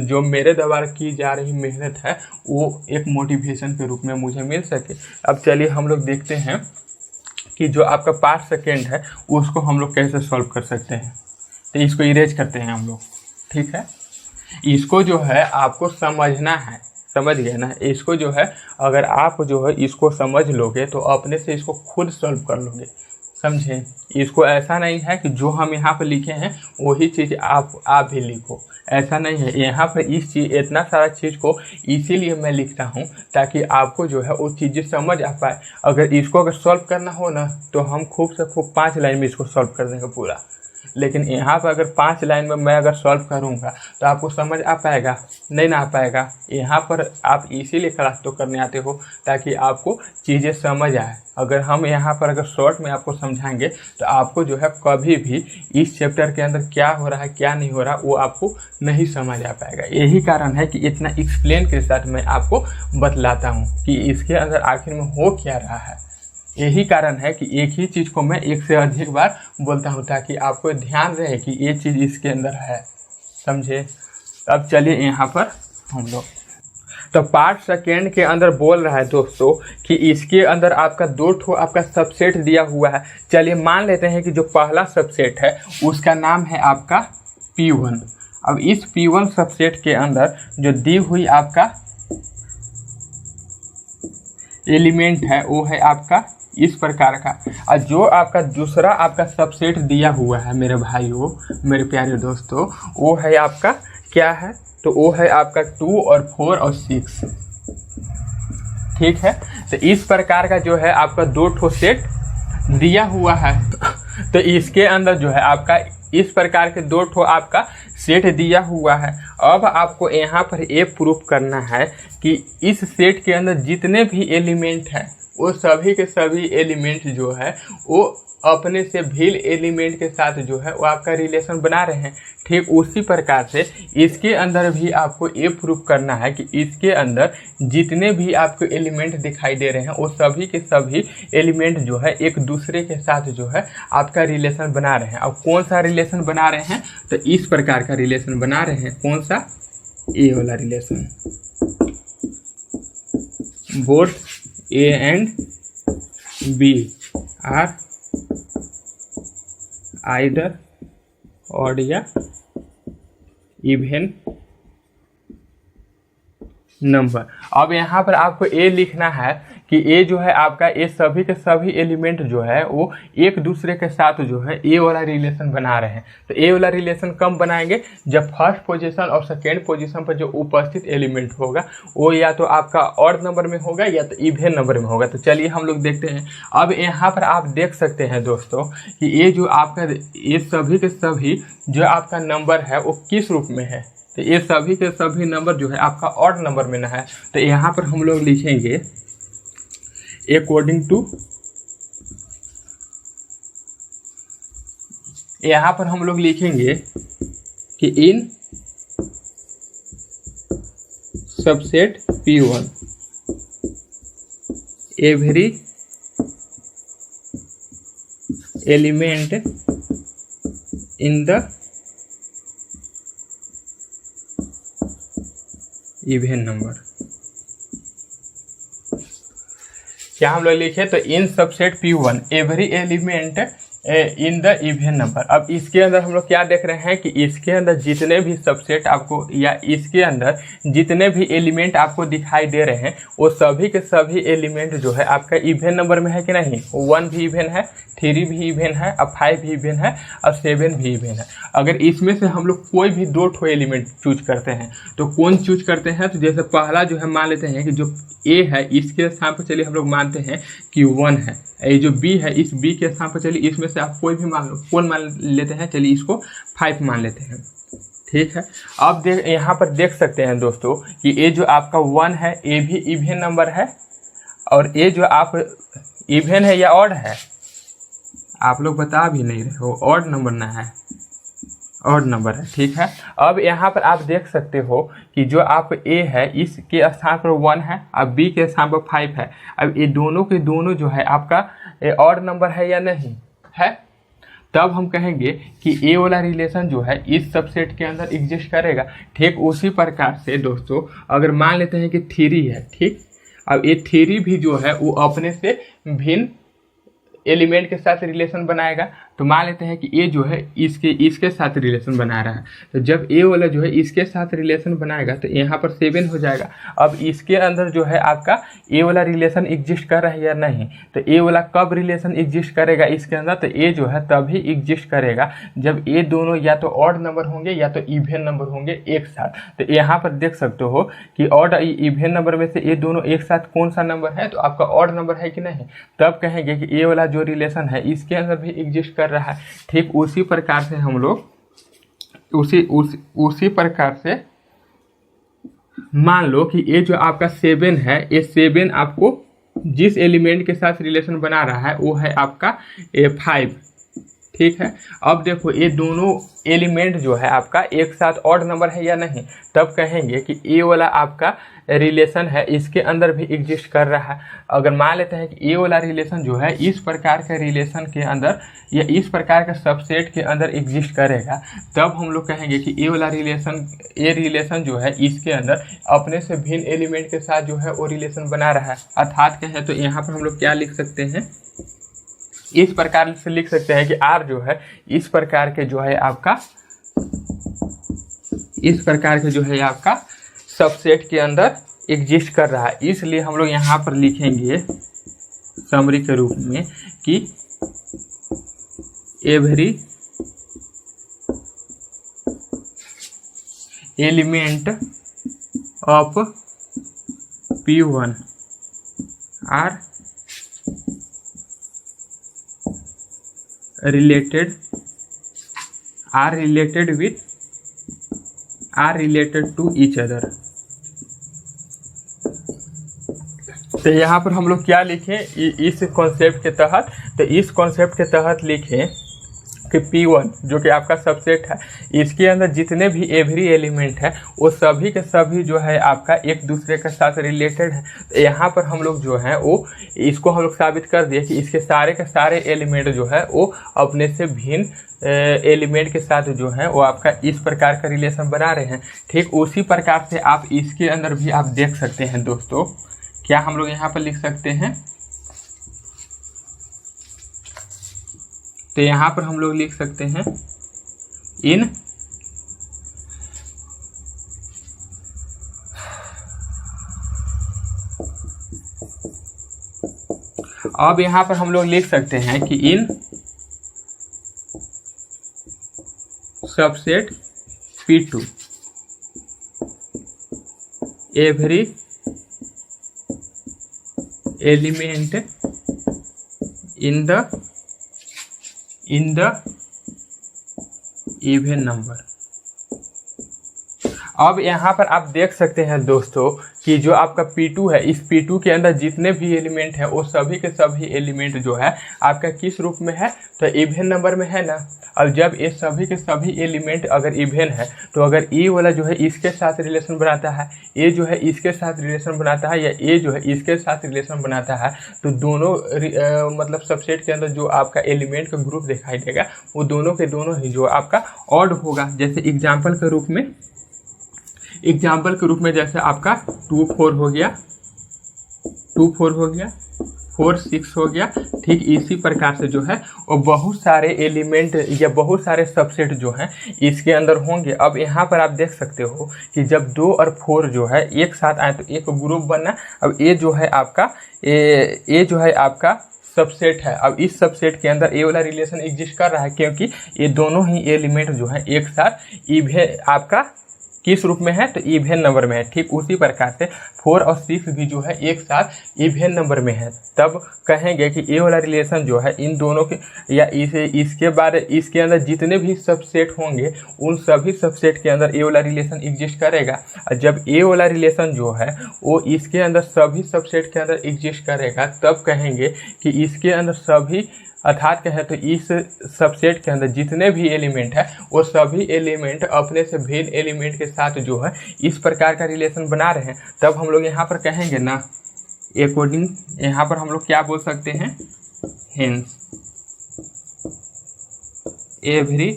जो मेरे द्वारा की जा रही मेहनत है वो एक मोटिवेशन के रूप में मुझे मिल सके। अब चलिए हम लोग देखते हैं कि जो आपका पार्ट सेकेंड है उसको हम लोग कैसे सॉल्व कर सकते हैं। तो इसको इरेज करते हैं हम लोग, ठीक है। इसको जो है आपको समझना है, समझ गए ना। इसको जो है अगर आप जो है इसको समझ लोगे तो अपने से इसको खुद सॉल्व कर लोगे, समझे। इसको ऐसा नहीं है कि जो हम यहाँ पर लिखे हैं वही चीज़ आप भी लिखो, ऐसा नहीं है। यहाँ पर इस चीज़ इतना सारा चीज़ को इसीलिए मैं लिखता हूँ ताकि आपको जो है वो चीज़ें समझ आ पाए। अगर इसको सॉल्व करना हो ना तो हम खूब से खूब 5 लाइन में इसको सॉल्व कर देंगे पूरा, लेकिन यहाँ पर अगर 5 लाइन में मैं अगर सॉल्व करूँगा तो आपको समझ आ पाएगा? नहीं ना आ पाएगा। यहाँ पर आप इसीलिए क्लास तो करने आते हो ताकि आपको चीज़ें समझ आए। अगर हम यहाँ पर अगर शॉर्ट में आपको समझाएंगे तो आपको जो है कभी भी इस चैप्टर के अंदर क्या हो रहा है क्या नहीं हो रहा वो आपको नहीं समझ आ पाएगा। यही कारण है कि इतना एक्सप्लेन के साथ मैं आपको बतलाता हूँ कि इसके अंदर आखिर में हो क्या रहा है। यही कारण है कि एक ही चीज़ को मैं एक से अधिक बार बोलता हूँ ताकि आपको ध्यान रहे कि ये चीज़ इसके अंदर है, समझे। अब चलिए यहाँ पर हम लोग तो पार्ट सेकेंड के अंदर बोल रहा है दोस्तों कि इसके अंदर आपका 2 ठो आपका सबसेट दिया हुआ है। चलिए मान लेते हैं कि जो पहला सबसेट है उसका नाम है आपका P1। अब इस P1 सबसेट के अंदर जो दी हुई आपका एलिमेंट है वो है आपका इस प्रकार का, और जो आपका दूसरा आपका सबसेट दिया हुआ है मेरे भाइयों मेरे प्यारे दोस्तों वो है आपका क्या है, तो वो है आपका 2 और 4 और 6, ठीक है। तो इस प्रकार का जो है आपका 2 ठो सेट दिया हुआ है। तो इसके अंदर जो है आपका इस प्रकार के 2 ठो आपका सेट दिया हुआ है। अब आपको यहाँ पर ये प्रूफ करना है कि इस सेट के अंदर जितने भी एलिमेंट हैं वो सभी के सभी एलिमेंट जो है वो अपने से भील एलिमेंट के साथ जो है वो आपका रिलेशन बना रहे हैं। ठीक उसी प्रकार से इसके अंदर भी आपको ये प्रूफ करना है कि इसके अंदर जितने भी आपको एलिमेंट दिखाई दे रहे हैं वो सभी के सभी एलिमेंट जो है एक दूसरे के साथ जो है आपका रिलेशन बना रहे हैं। अब कौन सा रिलेशन बना रहे हैं, तो इस प्रकार का रिलेशन बना रहे हैं। कौन सा? ये वाला relation, both A and B are either odd या इवन नंबर। अब यहाँ पर आपको ए लिखना है कि ए जो है आपका ये सभी के सभी एलिमेंट जो है वो एक दूसरे के साथ जो है ए वाला रिलेशन बना रहे हैं। तो ए वाला रिलेशन कब बनाएंगे? जब फर्स्ट पोजीशन और सेकेंड पोजीशन पर जो उपस्थित एलिमेंट होगा वो या तो आपका ऑड नंबर में होगा या तो इवन नंबर में होगा। तो चलिए हम लोग देखते हैं। अब यहाँ पर आप देख सकते हैं दोस्तों कि ये जो आपका ये सभी के सभी जो आपका नंबर है वो किस रूप में है, तो ये सभी के सभी नंबर जो है आपका ऑड नंबर में ना है। तो यहाँ पर हम लोग लिखेंगे अकॉर्डिंग टू, यहाँ पर हम लोग लिखेंगे कि in subset P1 every element in the even number. क्या हम लोग लिखे तो in subset P1 every element in the even number. अब इसके अंदर हम लोग क्या देख रहे हैं कि इसके अंदर जितने भी सबसेट आपको या इसके अंदर जितने भी एलिमेंट आपको दिखाई दे रहे हैं वो सभी के सभी एलिमेंट जो है आपका इवन नंबर में है कि नहीं। 1 भी इवन है, 3 भी इवन है, अब 5 भी इवन है, अब 7 भी इवन है। अगर इसमें से हम लोग कोई भी 2 ठो एलिमेंट चूज करते हैं तो कौन चूज करते हैं, तो जैसे पहला जो है मान लेते हैं कि जो ए है इसके स्थान पर चलिए हम लोग मानते हैं कि 1 है। ये जो बी है इस बी के स्थान पर चलिए इसमें से आप कोई भी मान लो, कौन मान लेते हैं, चलिए इसको 5 मान लेते हैं। ठीक है, अब यहाँ पर देख सकते हैं दोस्तों कि ये जो आपका 1 है ये भी इवन नंबर है और ये जो आप इवन है या ऑड है, आप लोग बता भी नहीं रहे हो, ऑड नंबर ना है, ऑड नंबर है। ठीक है, अब यहाँ पर आप देख सकते हो कि जो आप ए है इसके स्थान पर 1 है, अब बी के स्थान पर 5 है। अब ये दोनों के दोनों जो है आपका ऑड नंबर है या नहीं है, तब हम कहेंगे कि ए वाला रिलेशन जो है इस सबसेट के अंदर एग्जिस्ट करेगा। ठीक उसी प्रकार से दोस्तों अगर मान लेते हैं कि 3 है, ठीक, अब ये 3 भी जो है वो अपने से भिन्न एलिमेंट के साथ रिलेशन बनाएगा। तो मान लेते हैं कि ए जो है इसके साथ रिलेशन बना रहा है, तो जब ए वाला जो है इसके साथ रिलेशन बनाएगा तो यहाँ पर 7 हो जाएगा। अब इसके अंदर जो है आपका ए वाला रिलेशन एग्जिस्ट कर रहा है या नहीं, तो ए वाला कब रिलेशन एग्जिस्ट करेगा इसके अंदर, तो ए जो है तभी एग्जिस्ट करेगा जब ए दोनों या तो ऑड नंबर होंगे या तो इवन नंबर होंगे एक साथ। तो यहाँ पर देख सकते हो कि ऑड इवन नंबर में से ए दोनों एक साथ कौन सा नंबर है, तो आपका ऑड नंबर है कि नहीं, तब कहेंगे कि ए वाला जो रिलेशन है इसके अंदर भी एग्जिस्ट कर रहा है। ठीक उसी प्रकार से हम लोग उसी प्रकार से मान लो कि ये जो आपका 7 है, ये 7 आपको जिस एलिमेंट के साथ रिलेशन बना रहा है वो है आपका 5। ठीक है, अब देखो ये दोनों एलिमेंट जो है आपका एक साथ ऑड नंबर है या नहीं, तब कहेंगे कि ए वाला आपका रिलेशन है इसके अंदर भी एग्जिस्ट कर रहा है। अगर मान लेते हैं कि ए वाला रिलेशन जो है इस प्रकार के रिलेशन के अंदर या इस प्रकार के सबसेट के अंदर एग्जिस्ट करेगा, तब हम लोग कहेंगे कि ए वाला रिलेशन जो है इसके अंदर अपने से भिन्न एलिमेंट के साथ जो है वो रिलेशन बना रहा है। अर्थात कहें तो यहाँ पर हम लोग क्या लिख सकते हैं, इस प्रकार से लिख सकते हैं कि आर जो है इस प्रकार के जो है आपका सबसेट के अंदर एग्जिस्ट कर रहा है। इसलिए हम लोग यहाँ पर लिखेंगे समरी के रूप में कि every element of P1 are related to each other। तो यहाँ पर हम लोग क्या लिखें इस कॉन्सेप्ट के तहत, तो इस कॉन्सेप्ट के तहत लिखें कि P1 जो कि आपका सबसेट है इसके अंदर जितने भी एवरी एलिमेंट है वो सभी के सभी जो है आपका एक दूसरे के साथ रिलेटेड है। तो यहाँ पर हम लोग जो है वो इसको हम लोग साबित कर दिए कि इसके सारे के सारे एलिमेंट जो है वो अपने से भिन्न एलिमेंट के साथ जो है वो आपका इस प्रकार का रिलेशन बना रहे हैं। ठीक उसी प्रकार से आप इसके अंदर भी आप देख सकते हैं दोस्तों, क्या हम लोग यहाँ पर लिख सकते हैं, तो यहाँ पर हम लोग लिख सकते हैं इन अब यहाँ पर हम लोग लिख सकते हैं कि in subset P2 every element in the even number. अब यहाँ पर आप देख सकते हैं दोस्तों कि जो आपका P2 है, इस P2 के अंदर जितने भी एलिमेंट है वो सभी के सभी एलिमेंट जो है आपका किस रूप में है, तो इवेन नंबर में है ना। अब जब ये सभी के सभी एलिमेंट अगर इवेन है तो अगर ए वाला जो है इसके साथ रिलेशन बनाता है, ए जो है इसके साथ रिलेशन बनाता है, या ए जो है इसके साथ रिलेशन बनाता है, तो दोनों मतलब सबसेट के अंदर जो आपका एलिमेंट का ग्रुप दिखाई देगा वो दोनों के दोनों ही जो आपका ऑड होगा। जैसे एग्जाम्पल के रूप में जैसे आपका 2 4 हो गया, 2 4 हो गया, 4 6 हो गया। ठीक इसी प्रकार से जो है वो बहुत सारे एलिमेंट या बहुत सारे सबसेट जो हैं इसके अंदर होंगे। अब यहाँ पर आप देख सकते हो कि जब 2 और 4 जो है एक साथ आए तो एक ग्रुप बनना। अब ये जो है आपका सबसेट है। अब इस सबसेट के अंदर ए वाला रिलेशन एग्जिस्ट कर रहा है क्योंकि ये दोनों ही एलिमेंट जो है एक साथ इवेन आपका किस रूप में है, तो इवेन नंबर में है। ठीक उसी प्रकार से 4 और 6 भी जो है एक साथ इवेन नंबर में है। तब कहेंगे कि ये वाला रिलेशन जो है इन दोनों के या इसके अंदर जितने भी सबसेट होंगे उन सभी सबसेट के अंदर ये वाला रिलेशन एग्जिस्ट करेगा। और जब ये वाला रिलेशन जो है वो इसके अंदर सभी सबसेट के अंदर एग्जिस्ट करेगा तब कहेंगे कि इसके अंदर सभी अर्थात कहें तो इस सबसेट के अंदर जितने भी एलिमेंट है वो सभी एलिमेंट अपने से भिन्न एलिमेंट के साथ जो है इस प्रकार का रिलेशन बना रहे हैं। तब हम लोग यहाँ पर कहेंगे ना अकॉर्डिंग, यहाँ पर हम लोग क्या बोल सकते हैं, hence every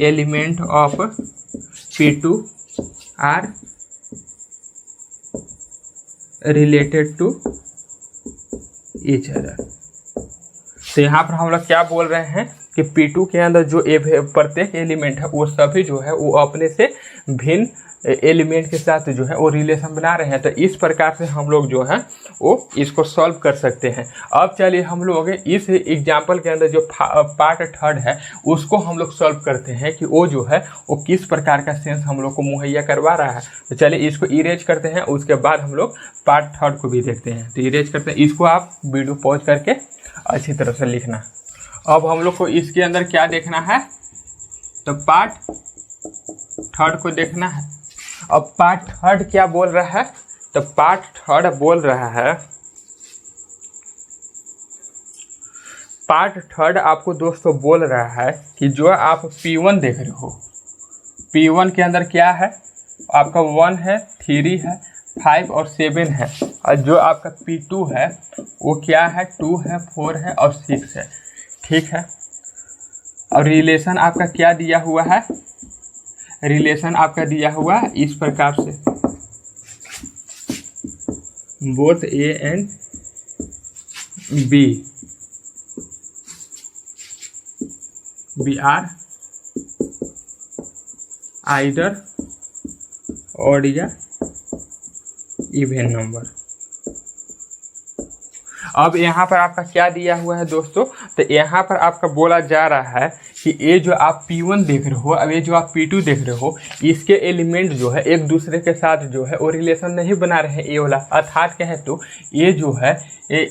element of P2 are related to each other. तो यहाँ पर हम लोग क्या बोल रहे हैं कि P2 के अंदर जो प्रत्येक एलिमेंट है वो सभी जो है वो अपने से भिन्न एलिमेंट के साथ जो है वो रिलेशन बना रहे हैं। तो इस प्रकार से हम लोग जो है वो इसको सॉल्व कर सकते हैं। अब चलिए हम लोग इस एग्जाम्पल के अंदर जो पार्ट 3 है उसको हम लोग सॉल्व करते हैं कि वो जो है वो किस प्रकार का सेंस हम लोग को मुहैया करवा रहा है। तो चलिए इसको इरेज करते हैं, उसके बाद हम लोग पार्ट 3 को भी देखते हैं। तो इरेज करते हैं, इसको आप वीडियो पॉज करके अच्छी तरह से लिखना। अब हम लोग को इसके अंदर क्या देखना है, तो पार्ट 3 को देखना है। अब पार्ट 3 क्या बोल रहा है, तो पार्ट 3 बोल रहा है, पार्ट 3 आपको दोस्तों बोल रहा है कि जो आप P1 देख रहे हो, P1 के अंदर क्या है, आपका 1 है, 3 है, 5 और 7 है। और जो आपका P2 है वो क्या है, 2 है, 4 है और 6 है। ठीक है। और रिलेशन आपका क्या दिया हुआ है, रिलेशन आपका दिया हुआ है इस प्रकार से, both A and B are either odd या इवन नंबर। अब यहाँ पर आपका क्या दिया हुआ है दोस्तों, तो यहाँ पर आपका बोला जा रहा है कि ये जो आप P1 देख रहे हो, अब ये जो आप P2 देख रहे हो, इसके एलिमेंट जो है एक दूसरे के साथ जो है वो रिलेशन नहीं बना रहे हैं ये वाला। अर्थात कहे तो ये जो है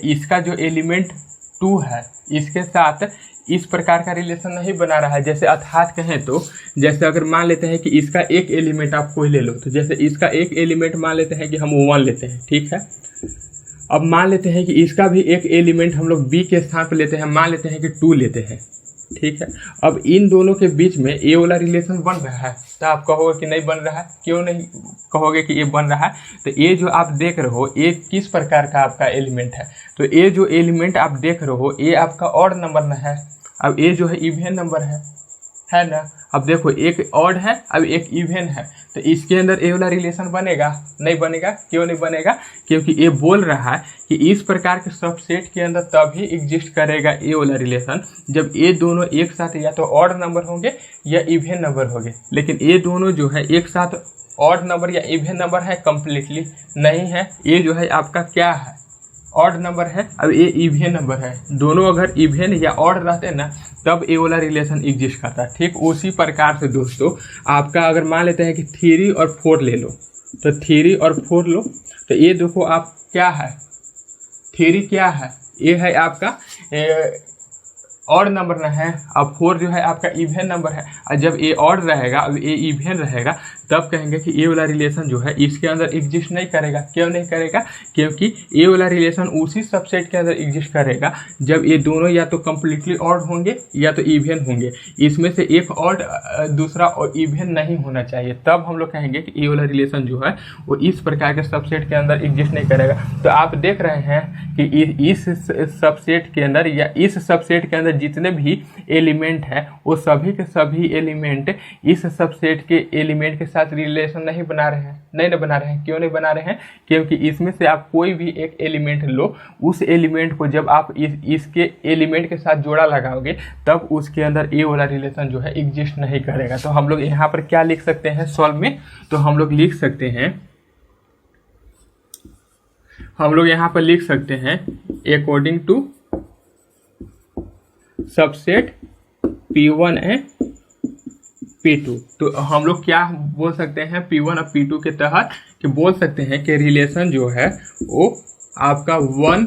इसका जो एलिमेंट 2 है इसके साथ इस प्रकार का रिलेशन नहीं बना रहा है। जैसे अर्थात कहें तो जैसे अगर मान लेते हैं कि इसका एक एलिमेंट आप कोई ले लो, तो जैसे इसका एक एलिमेंट मान लेते हैं कि हम 1 लेते हैं। ठीक है। अब मान लेते हैं कि इसका भी एक एलिमेंट हम लोग B के स्थान पर लेते हैं, मान लेते हैं कि 2 लेते हैं। ठीक है। अब इन दोनों के बीच में ये वाला रिलेशन बन रहा है, तो आप कहोगे कि नहीं बन रहा है, क्यों नहीं कहोगे कि ये बन रहा है, तो ये जो आप देख रहे हो ये किस प्रकार का आपका एलिमेंट है, तो ये जो एलिमेंट आप देख रहे हो ये आपका ऑड नंबर में है। अब ये जो है इवेन नंबर है ना। अब देखो एक ऑड है, अब एक इवेन है, तो इसके अंदर ये वाला रिलेशन बनेगा, नहीं बनेगा। क्यों नहीं बनेगा, क्योंकि ये बोल रहा है कि इस प्रकार के सबसेट के अंदर तभी एग्जिस्ट करेगा ये वाला रिलेशन जब ये दोनों एक साथ या तो ऑड नंबर होंगे या इवेन नंबर होंगे। लेकिन ये दोनों जो है एक साथ ऑड नंबर या इवेन नंबर है, कंप्लीटली नहीं है। ये जो है आपका क्या है, ऑड नंबर है। अब ये इवेन नंबर है। दोनों अगर इवेन या ऑड रहते ना तब ये वाला रिलेशन एग्जिस्ट करता है। ठीक उसी प्रकार से दोस्तों आपका अगर मान लेते हैं कि 3 और 4 ले लो, तो 3 और 4 लो, तो ये देखो आप क्या है, 3 क्या है, ये है आपका ऑड नंबर ना है, अब 4 जो है आपका इवन नंबर है, और जब ए ऑड रहेगा, अब ए इवन रहेगा, तब कहेंगे कि ए वाला रिलेशन जो है इसके अंदर एग्जिस्ट नहीं करेगा। क्यों नहीं करेगा? क्योंकि ए वाला रिलेशन उसी सबसेट के अंदर एग्जिस्ट करेगा जब ये दोनों या तो कम्प्लीटली ऑड होंगे या तो इवन होंगे। इसमें से एक ऑड दूसरा और इवन नहीं होना चाहिए, तब हम लोग कहेंगे कि ए वाला रिलेशन जो है वो इस प्रकार के सबसेट के अंदर एग्जिस्ट नहीं करेगा। तो आप देख रहे हैं कि इस सबसेट के अंदर या इस सबसेट के अंदर जितने भी एलिमेंट हैं वो सभी के सभी एलिमेंट इस सबसेट के एलिमेंट के साथ रिलेशन नहीं बना रहे हैं। नहीं बना रहे हैं। क्यों नहीं बना रहे हैं? क्योंकि इसमें से आप कोई भी एक एलिमेंट लो, उस एलिमेंट को जब आप इसके एलिमेंट के साथ जोड़ा लगाओगे तब उसके अंदर ए वाला रिलेशन जो है एग्जिस्ट नहीं करेगा। तो हम लोग यहाँ पर क्या लिख सकते हैं सॉल्व में? तो हम लोग लिख सकते हैं, हम लोग यहाँ पर लिख सकते हैं according to subset P1 and P2। तो हम लोग क्या बोल सकते हैं P1 और P2 के तहत कि बोल सकते हैं कि रिलेशन जो है वो आपका 1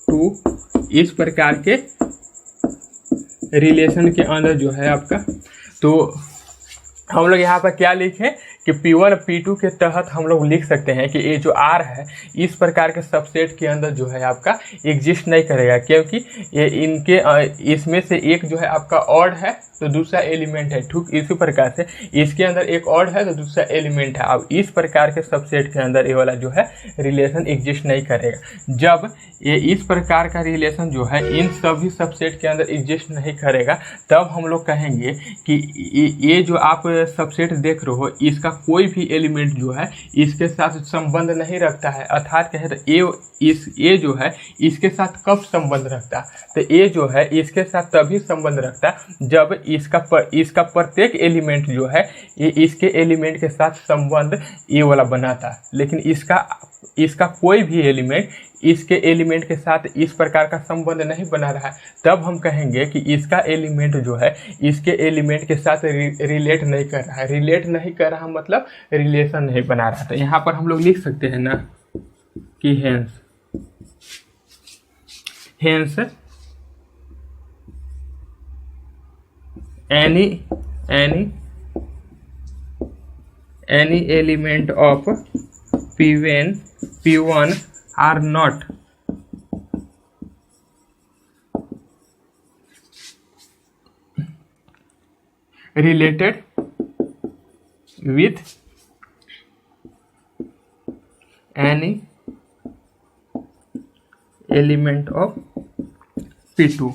2 इस प्रकार के रिलेशन के अंदर जो है आपका, तो हम लोग यहाँ पर क्या लिखें कि P1 P2 के तहत हम लोग लिख सकते हैं कि ये जो R है इस प्रकार के सबसेट के अंदर जो है आपका एग्जिस्ट नहीं करेगा, क्योंकि ये इनके इसमें से एक जो है आपका ऑड है तो दूसरा एलिमेंट है। ठीक इसी प्रकार से इसके अंदर एक ऑड है तो दूसरा एलिमेंट है। अब इस प्रकार के सबसेट के अंदर ये वाला जो है रिलेशन एग्जिस्ट नहीं करेगा। जब ये इस प्रकार का रिलेशन जो है इन सभी सबसेट के अंदर एग्जिस्ट नहीं करेगा तब हम लोग कहेंगे कि ये जो आप सबसेट देख रहे हो इसका कोई भी एलिमेंट जो है इसके साथ संबंध नहीं रखता है। अर्थात कहे तो ए जो है इसके साथ कब संबंध रखता है? तो ए जो है इसके साथ तभी संबंध रखता जब इसका प्रत्येक एलिमेंट जो है ये इसके एलिमेंट के साथ संबंध ये वाला बनाता है, लेकिन इसका कोई भी एलिमेंट इसके एलिमेंट के साथ इस प्रकार का संबंध नहीं बना रहा है। तब हम कहेंगे कि इसका एलिमेंट जो है इसके एलिमेंट के साथ रिलेट नहीं कर रहा है। रिलेट नहीं कर रहा मतलब रिलेशन नहीं बना रहा। तो यहाँ पर हम लोग लिख सकते हैं ना कि hence any element of P1 are not related with any element of P2।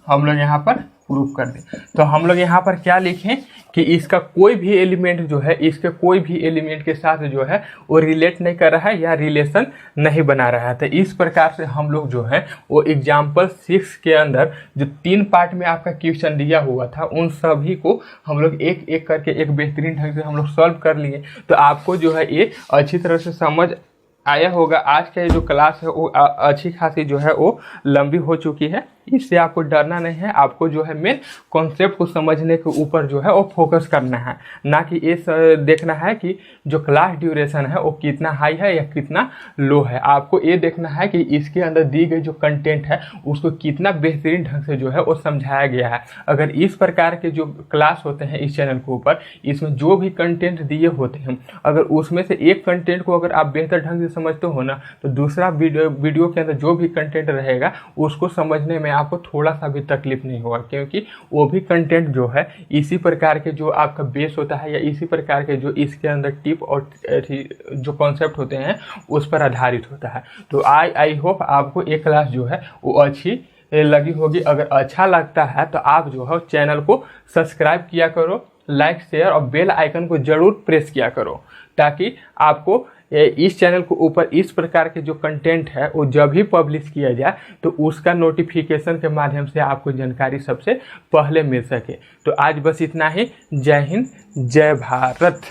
हम लोग यहाँ पर प्रूफ कर दें। तो हम लोग यहाँ पर क्या लिखें कि इसका कोई भी एलिमेंट जो है इसके कोई भी एलिमेंट के साथ जो है वो रिलेट नहीं कर रहा है या रिलेशन नहीं बना रहा है। तो इस प्रकार से हम लोग जो है वो एग्जाम्पल 6 के अंदर जो 3 पार्ट में आपका क्वेश्चन दिया हुआ था उन सभी को हम लोग एक एक करके एक बेहतरीन ढंग से हम लोग सॉल्व कर लिए। तो आपको जो है ये अच्छी तरह से समझ आया होगा। आज का जो क्लास है वो अच्छी खासी जो है वो लंबी हो चुकी है, इससे आपको डरना नहीं है। आपको जो है मेन कॉन्सेप्ट को समझने के ऊपर जो है वो फोकस करना है, ना कि ये देखना है कि जो क्लास ड्यूरेशन है वो कितना हाई है या कितना लो है। आपको ये देखना है कि इसके अंदर दी गई जो कंटेंट है उसको कितना बेहतरीन ढंग से जो है वो समझाया गया है। अगर इस प्रकार के जो क्लास होते हैं इस चैनल के ऊपर, इसमें जो भी कंटेंट दिए होते हैं, अगर उसमें से एक कंटेंट को अगर आप बेहतर ढंग से समझते हो ना तो दूसरा वीडियो के अंदर जो भी कंटेंट रहेगा उसको समझने में आपको थोड़ा सा भी तकलीफ नहीं होगा, क्योंकि वो भी कंटेंट जो है इसी प्रकार के जो आपका बेस होता है या इसी प्रकार के जो इसके अंदर टिप और जो कॉन्सेप्ट होते हैं उस पर आधारित होता है। तो आई होप आपको ये क्लास जो है वो अच्छी लगी होगी। अगर अच्छा लगता है तो आप जो है चैनल को सब्सक्राइब किया करो, लाइक शेयर और बेल आइकन को जरूर प्रेस किया करो, ताकि आपको इस चैनल के ऊपर इस प्रकार के जो कंटेंट है वो जब भी पब्लिश किया जाए तो उसका नोटिफिकेशन के माध्यम से आपको जानकारी सबसे पहले मिल सके। तो आज बस इतना ही। जय हिंद, जय भारत।